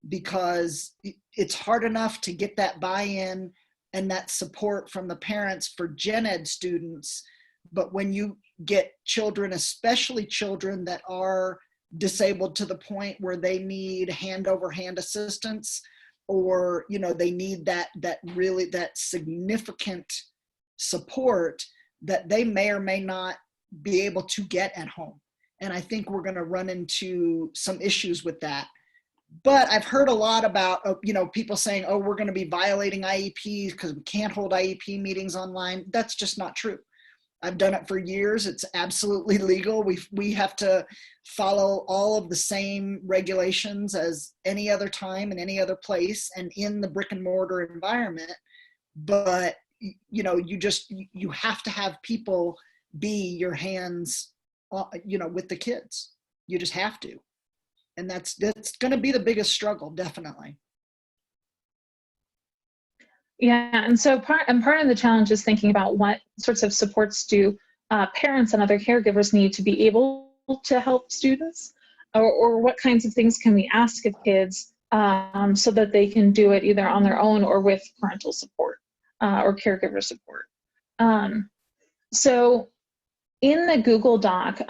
because it's hard enough to get that buy-in and that support from the parents for gen ed students. But when you get children, especially children that are disabled to the point where they need hand over hand assistance, or, they need that significant support that they may or may not be able to get at home. And I think we're going to run into some issues with that. But I've heard a lot about, people saying, oh, we're going to be violating IEPs because we can't hold IEP meetings online. That's just not true. I've done it for years. It's absolutely legal. We have to follow all of the same regulations as any other time in any other place and in the brick and mortar environment. But, you have to have people be your hands, with the kids. You just have to. And that's going to be the biggest struggle, definitely. Yeah, and so part of the challenge is thinking about what sorts of supports do parents and other caregivers need to be able to help students, or what kinds of things can we ask of kids so that they can do it either on their own or with parental support or caregiver support. So in the Google Doc,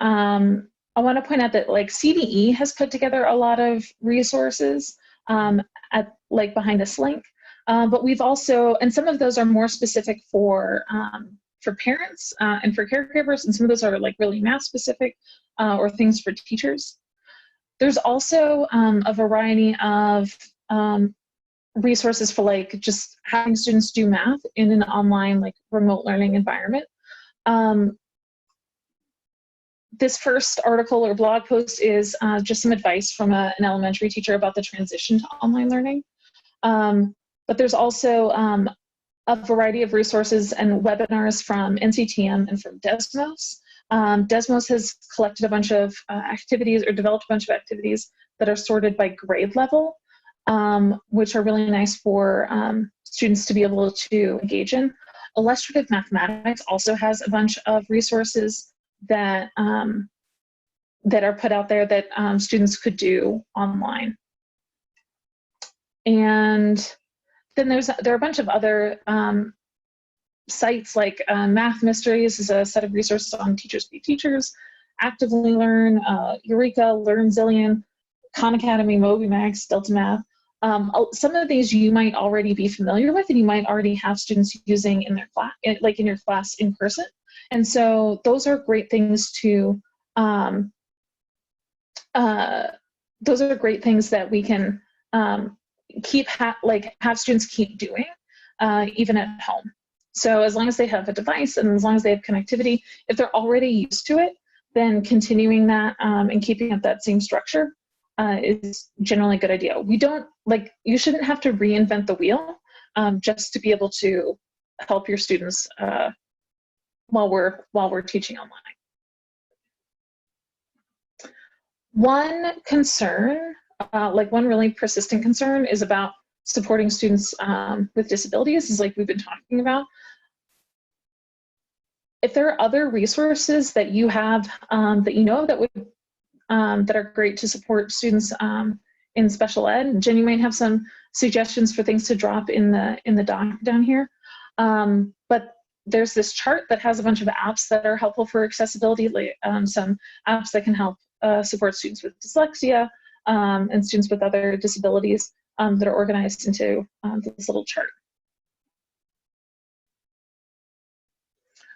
I want to point out that CDE has put together a lot of resources behind this link, but we've also, and some of those are more specific for parents and for caregivers, and some of those are really math specific or things for teachers. There's also a variety of resources for just having students do math in an online remote learning environment. This first article or blog post is just some advice from an elementary teacher about the transition to online learning. But there's also a variety of resources and webinars from NCTM and from Desmos. Desmos has collected a bunch of activities, or developed a bunch of activities that are sorted by grade level, which are really nice for students to be able to engage in. Illustrative Mathematics also has a bunch of resources that are put out there that students could do online. And then there are a bunch of other sites like Math Mysteries is a set of resources on Teachers Be Teachers, Actively Learn, Eureka, Learn Zillion, Khan Academy, MobiMax, Delta Math. Some of these you might already be familiar with, and you might already have students using in their class, in your class in person. And so those are great things to, those are great things that we can have students keep doing even at home. So as long as they have a device and as long as they have connectivity, if they're already used to it, then continuing that and keeping up that same structure is generally a good idea. You shouldn't have to reinvent the wheel just to be able to help your students while we're teaching online. One concern, like one really persistent concern, is about supporting students with disabilities, is like we've been talking about. If there are other resources that you have that you know that would that are great to support students in special ed, Jen, you might have some suggestions for things to drop in the doc down here. But there's this chart that has a bunch of apps that are helpful for accessibility, like some apps that can help support students with dyslexia and students with other disabilities that are organized into this little chart.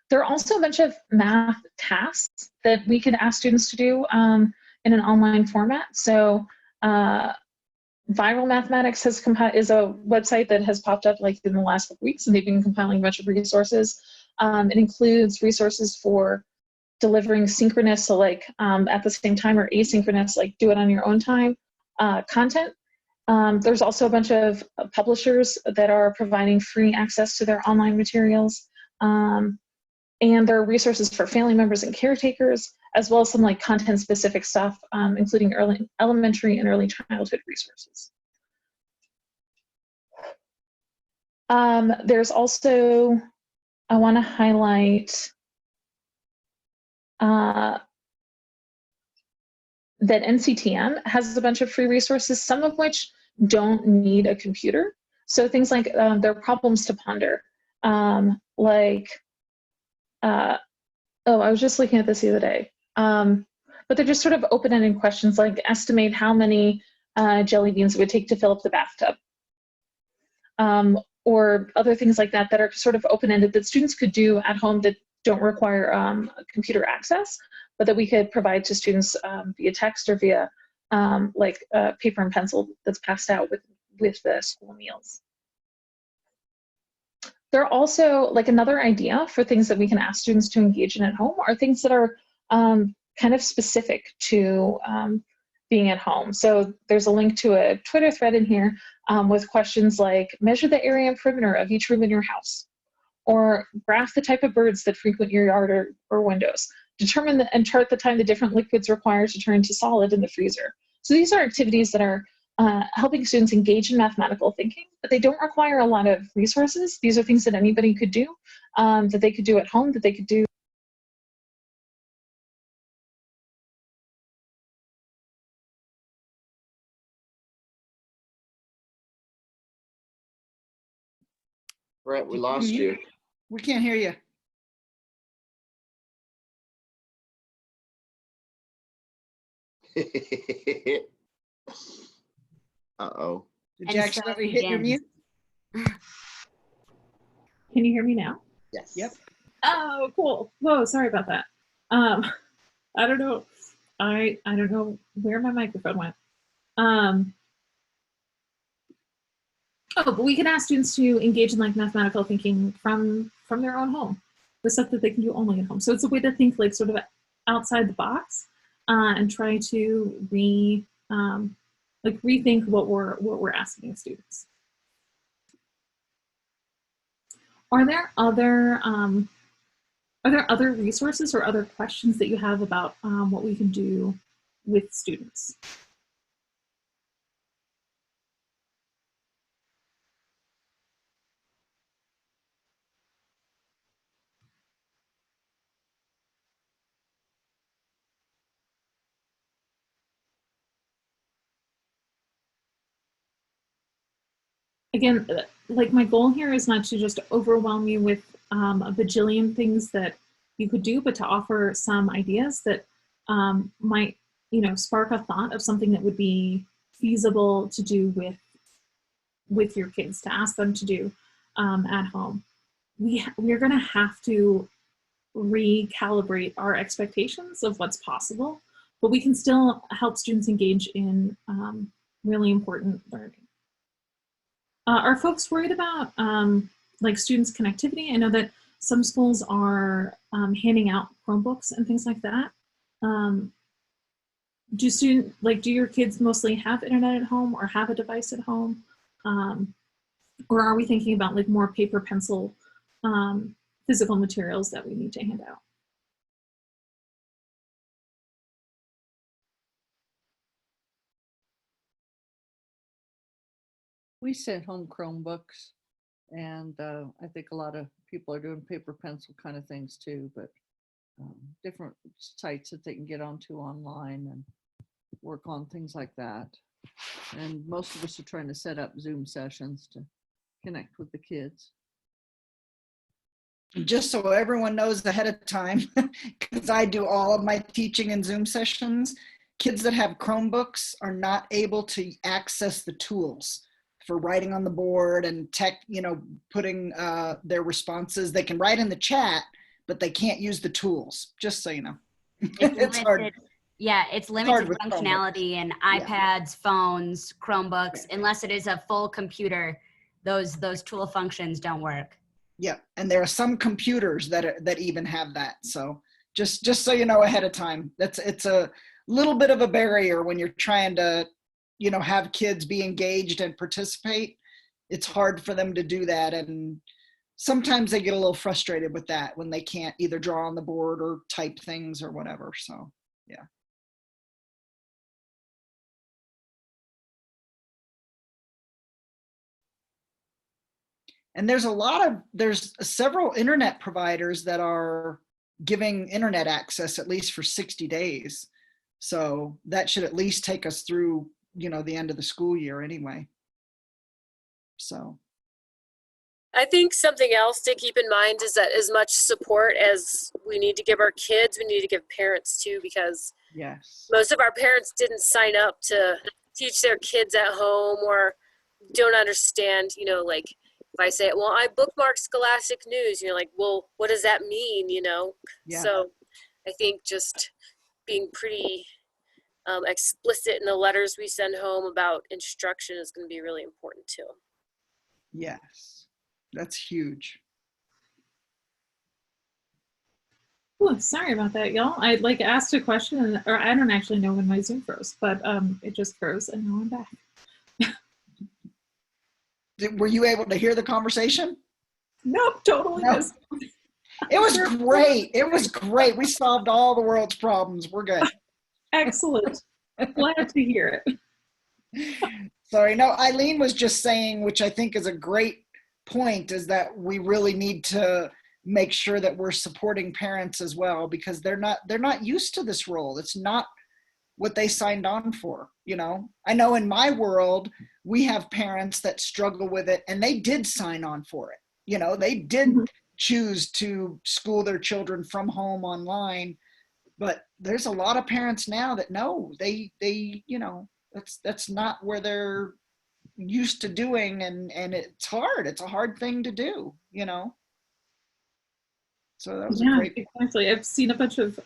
There are also a bunch of math tasks that we could ask students to do in an online format. So Viral Mathematics is a website that has popped up like in the last couple weeks, and they've been compiling a bunch of resources. It includes resources for delivering synchronous, so like at the same time, or asynchronous, like do it on your own time content. There's also a bunch of publishers that are providing free access to their online materials. And there are resources for family members and caretakers, as well as some like content-specific stuff, including elementary and early childhood resources. There's also, I want to highlight that NCTM has a bunch of free resources, some of which don't need a computer. So things like there are problems to ponder, oh, I was just looking at this the other day. But they're just sort of open-ended questions like estimate how many jelly beans it would take to fill up the bathtub. Or other things like that that are sort of open-ended that students could do at home that don't require computer access, but that we could provide to students via text or via paper and pencil that's passed out with the school meals. There are also, like, another idea for things that we can ask students to engage in at home are things that are kind of specific to being at home. So there's a link to a Twitter thread in here with questions like measure the area and perimeter of each room in your house, or graph the type of birds that frequent your yard or windows, determine and chart the time the different liquids require to turn to solid in the freezer. So these are activities that are helping students engage in mathematical thinking, but they don't require a lot of resources. These are things that anybody could do, that they could do at home, that they could do. Brett, we lost you. We can't hear you. Uh-oh. Did you accidentally hit your mute? Can you hear me now? Yes. Yep. Oh, cool. Whoa, sorry about that. I don't know. I don't know where my microphone went. But we can ask students to engage in like mathematical thinking from their own home, the stuff that they can do only at home. So it's a way to think like sort of outside the box and try to rethink what we're asking students. Are there other resources or other questions that you have about what we can do with students? Again, like my goal here is not to just overwhelm you with a bajillion things that you could do, but to offer some ideas that might, spark a thought of something that would be feasible to do with your kids, to ask them to do at home. We're going to have to recalibrate our expectations of what's possible, but we can still help students engage in really important learning. Are folks worried about like students' connectivity? I know that some schools are handing out Chromebooks and things like that. Do your kids mostly have internet at home or have a device at home? Or are we thinking about like more paper pencil physical materials that we need to hand out. We sent home Chromebooks, and I think a lot of people are doing paper pencil kind of things too, but different sites that they can get onto online and work on things like that. And most of us are trying to set up Zoom sessions to connect with the kids. Just so everyone knows ahead of time, because I do all of my teaching in Zoom sessions, kids that have Chromebooks are not able to access the tools for writing on the board and putting their responses. They can write in the chat, but they can't use the tools, just so you know. It's hard. Yeah, it's limited functionality in iPads, phones, Chromebooks, unless it is a full computer, those tool functions don't work. Yeah, and there are some computers that even have that. So just so you know ahead of time, it's a little bit of a barrier when you're trying to, have kids be engaged and participate. It's hard for them to do that, and sometimes they get a little frustrated with that when they can't either draw on the board or type things or whatever. So yeah. And there's several internet providers that are giving internet access at least for 60 days. So that should at least take us through, the end of the school year anyway. So. I think something else to keep in mind is that as much support as we need to give our kids, we need to give parents too, because yes, most of our parents didn't sign up to teach their kids at home or don't understand, like, if I say, well, I bookmarked Scholastic News, you're like, well, what does that mean, Yeah. So I think just being pretty explicit in the letters we send home about instruction is going to be really important too. Yes, that's huge. Oh, sorry about that, y'all. I asked a question, or I don't actually know when my Zoom froze, but it just froze, and now I'm back. Were you able to hear the conversation? Nope, totally missed. It was great. It was great. We solved all the world's problems. We're good. Excellent. Glad to hear it. Sorry, no, Eileen was just saying, which I think is a great point, is that we really need to make sure that we're supporting parents as well, because they're not used to this role. It's not what they signed on for. I know in my world, we have parents that struggle with it, and they did sign on for it. They did choose to school their children from home online, but there's a lot of parents now that no, they that's not where they're used to doing, and it's hard. It's a hard thing to do, So that was a great point. Exactly. I've seen a bunch of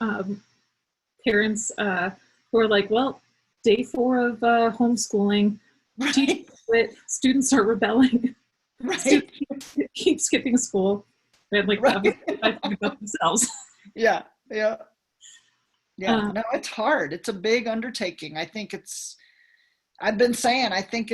parents who are like, well, day 4 of homeschooling, Right. Students are rebelling. Right. Students keep skipping school. And obviously I think about themselves. Yeah. No, it's hard. It's a big undertaking. I think I've been saying, I think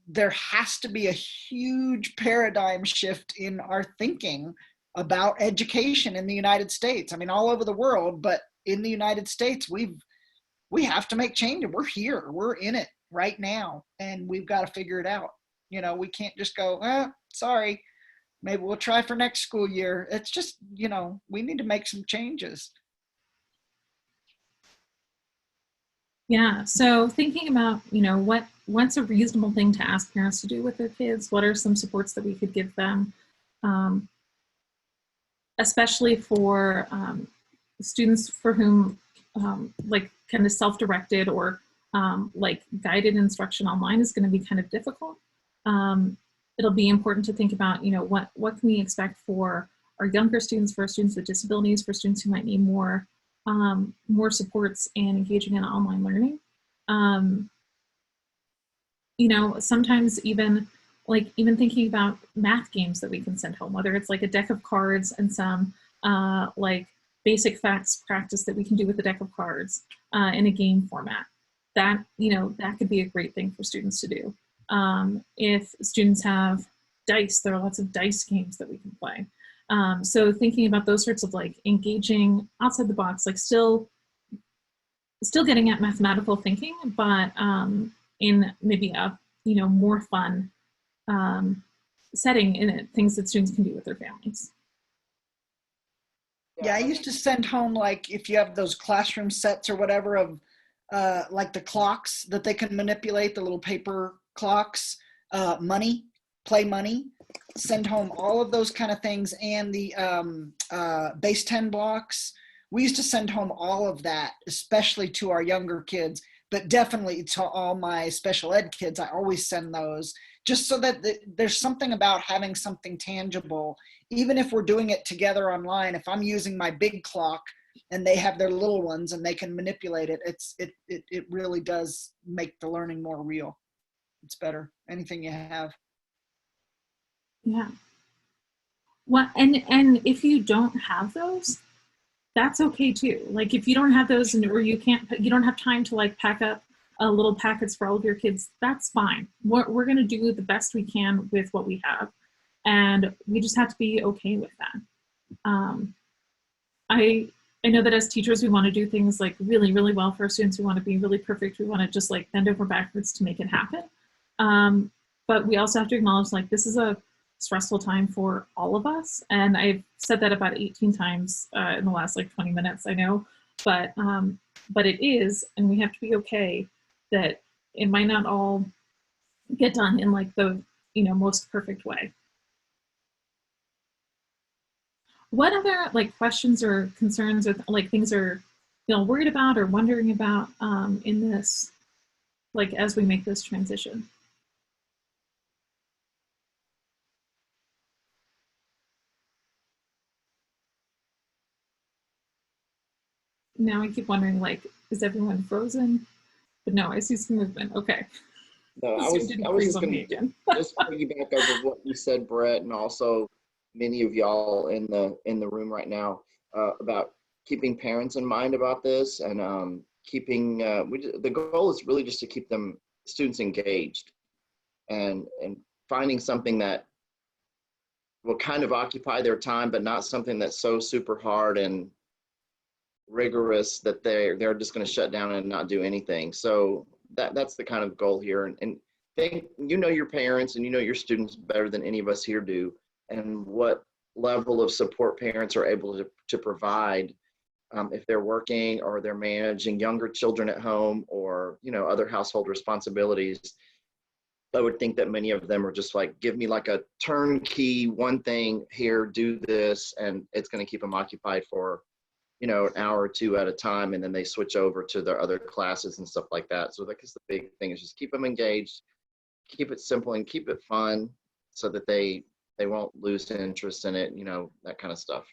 there has to be a huge paradigm shift in our thinking about education in the United States. I mean, all over the world, but in the United States, we have to make change. We're here. We're in it right now, and we've got to figure it out. We can't just go, sorry, maybe we'll try for next school year. It's just, we need to make some changes. Yeah. So thinking about, what's a reasonable thing to ask parents to do with their kids? What are some supports that we could give them? Especially for students for whom kind of self-directed or guided instruction online is going to be kind of difficult. It'll be important to think about, what can we expect for our younger students, for our students with disabilities, for students who might need more supports and engaging in online learning. Sometimes even thinking about math games that we can send home, whether it's a deck of cards and some basic facts practice that we can do with a deck of cards in a game format. That could be a great thing for students to do. If students have dice, there are lots of dice games that we can play. So thinking about those sorts of like engaging outside the box, like still getting at mathematical thinking, but in maybe a more fun setting in it, things that students can do with their families. Yeah, I used to send home, like, if you have those classroom sets or whatever of like the clocks that they can manipulate, the little paper clocks, money, play money, send home all of those kind of things, and the base 10 blocks. We used to send home all of that, especially to our younger kids, but definitely to all my special ed kids. I always send those, just so that there's something about having something tangible, even if we're doing it together online. If I'm using my big clock and they have their little ones and they can manipulate it, it really does make the learning more real. It's better. Anything you have. Yeah. Well, and if you don't have those, that's okay too. Like if you don't have those, or you don't have time to like pack up little packets for all of your kids, that's fine. We're going to do the best we can with what we have, and we just have to be okay with that. I know that as teachers, we want to do things like really, really well for our students. We want to be really perfect. We want to just like bend over backwards to make it happen. But we also have to acknowledge, like, this is a stressful time for all of us. And I've said that about 18 times in the last like 20 minutes, I know, but it is, and we have to be okay that it might not all get done in like the, most perfect way. What other like questions or concerns or like things are worried about or wondering about in this, like as we make this transition? Now I keep wondering, like, is everyone frozen? But no, I see some movement. Okay. No, I was just going to just piggyback over what you said, Brett, and also many of y'all in the room right now about keeping parents in mind about this, and keeping the goal is really just to keep students engaged, and finding something that will kind of occupy their time, but not something that's so super hard and rigorous that they're just going to shut down and not do anything. So that's the kind of goal here, and think your parents and your students better than any of us here do, and what level of support parents are able to provide if they're working or they're managing younger children at home or other household responsibilities. I would think that many of them are just like, give me like a turnkey one thing here, do this, and it's going to keep them occupied for an hour or two at a time, and then they switch over to their other classes and stuff like that. So I guess the big thing is just keep them engaged, keep it simple, and keep it fun, so that they won't lose interest in it, that kind of stuff.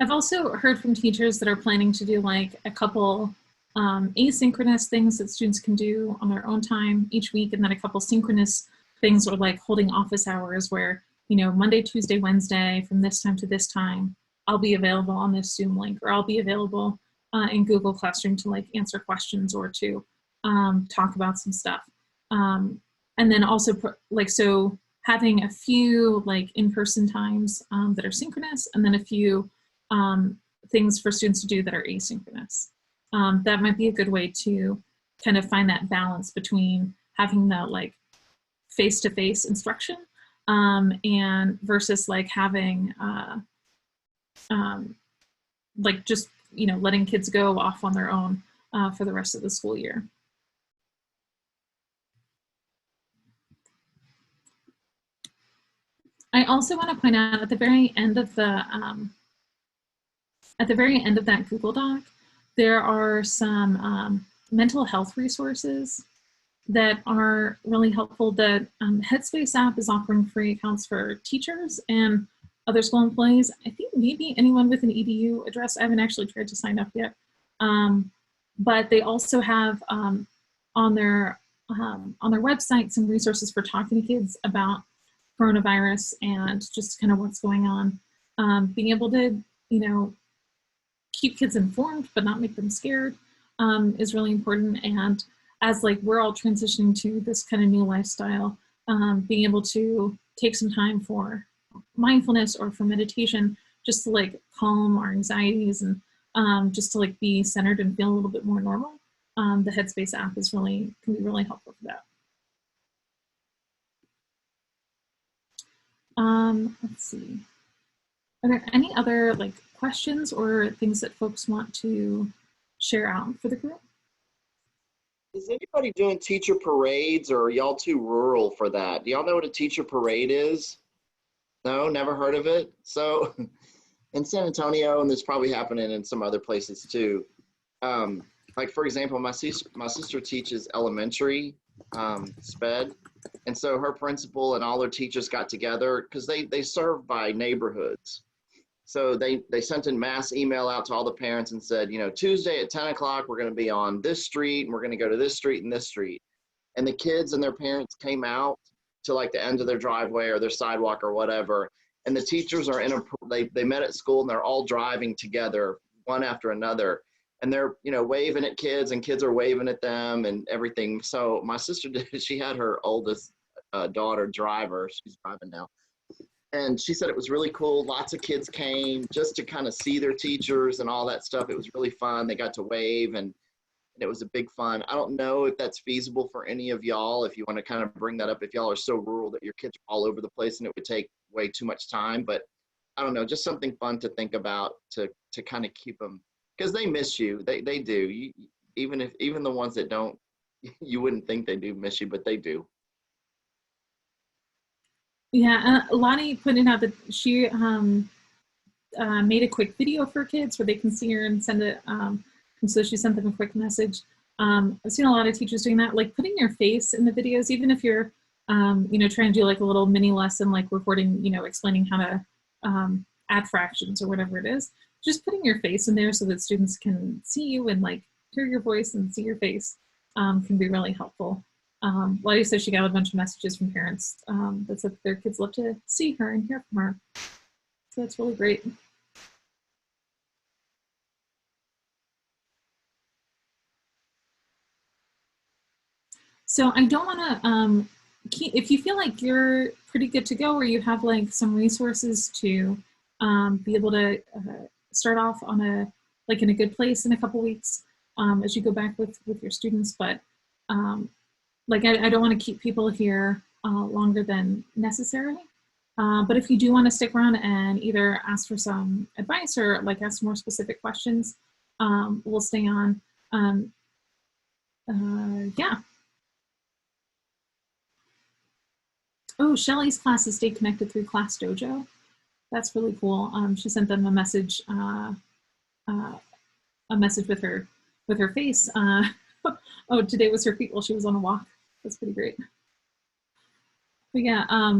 I've also heard from teachers that are planning to do like a couple asynchronous things that students can do on their own time each week, and then a couple synchronous things, or like holding office hours where Monday, Tuesday, Wednesday, from this time to this time, I'll be available on this Zoom link, or I'll be available in Google Classroom to like answer questions or to talk about some stuff. And then also so having a few like in-person times that are synchronous, and then a few things for students to do that are asynchronous. That might be a good way to kind of find that balance between having the like face-to-face instruction and versus like having like just letting kids go off on their own for the rest of the school year. I also want to point out at the very end of that Google Doc, there are some mental health resources that are really helpful. The Headspace app is offering free accounts for teachers and other school employees. I think maybe anyone with an EDU address. I haven't actually tried to sign up yet. But they also have on their website some resources for talking to kids about coronavirus and just kind of what's going on. Being able to, keep kids informed but not make them scared is really important. And as like we're all transitioning to this kind of new lifestyle, being able to take some time for mindfulness or for meditation, just to like calm our anxieties and just to like be centered and feel a little bit more normal, the Headspace app can be really helpful for that. Let's see. Are there any other like questions or things that folks want to share out for the group? Is anybody doing teacher parades, or are y'all too rural for that? Do y'all know what a teacher parade is? No, never heard of it. So in San Antonio, and this probably happening in some other places too. Like for example, my sister teaches elementary SPED, and so her principal and all her teachers got together because they serve by neighborhoods. So they sent a mass email out to all the parents and said, you know, Tuesday at 10 o'clock, we're going to be on this street and we're going to go to this street and this street. And the kids and their parents came out to like the end of their driveway or their sidewalk or whatever. And the teachers are they met at school and they're all driving together, one after another. And they're, you know, waving at kids and kids are waving at them and everything. So my sister she had her oldest daughter drive her. She's driving now. And she said it was really cool. Lots of kids came just to kind of see their teachers and all that stuff. It was really fun. They got to wave and it was a big fun. I don't know if that's feasible for any of y'all, if you want to kind of bring that up, if y'all are so rural that your kids are all over the place and it would take way too much time. But I don't know, just something fun to think about to kind of keep them, because they miss you. They do. Even the ones that don't, you wouldn't think they do miss you, but they do. Yeah, Lonnie pointed out that she made a quick video for kids where they can see her and send it. And so she sent them a quick message. I've seen a lot of teachers doing that, like putting your face in the videos, even if you're, you know, trying to do like a little mini lesson, like recording, you know, explaining how to add fractions or whatever it is. Just putting your face in there so that students can see you and like hear your voice and see your face can be really helpful. Lottie said she got a bunch of messages from parents that said their kids love to see her and hear from her. So that's really great. So I don't want to, if you feel like you're pretty good to go or you have like some resources to be able to start off on in a good place in a couple weeks as you go back with your students, but like I don't want to keep people here longer than necessary. But if you do want to stick around and either ask for some advice or like ask more specific questions, we'll stay on. Yeah. Oh, Shelly's classes stay connected through Class Dojo. That's really cool. She sent them a message with her face. Oh, today was her feet while she was on a walk. That's pretty great. But yeah,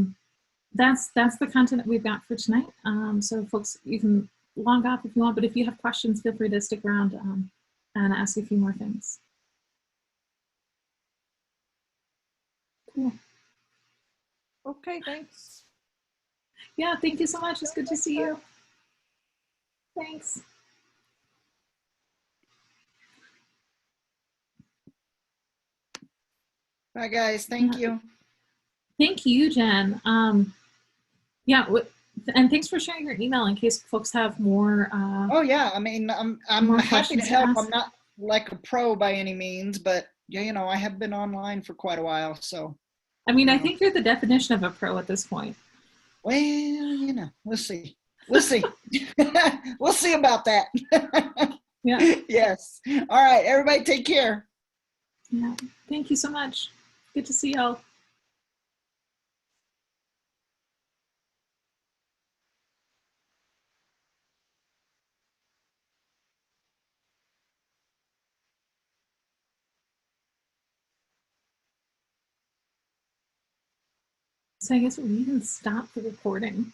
that's the content that we've got for tonight. So folks, you can log off if you want, but if you have questions, feel free to stick around and ask a few more things. Cool. Okay, thanks. Yeah, thank you so much. It's good to see you. Thanks. Bye, guys. Thank you. Thank you, Jen. Yeah, and thanks for sharing your email in case folks have more. Oh yeah, I mean, I'm happy to help. I'm not like a pro by any means, but yeah, you know, I have been online for quite a while, so. I mean, I think you're the definition of a pro at this point. Well, you know, we'll see. We'll see. We'll see about that. Yeah. Yes. All right, everybody take care. Yeah. Thank you so much. Good to see y'all. So I guess we can stop the recording.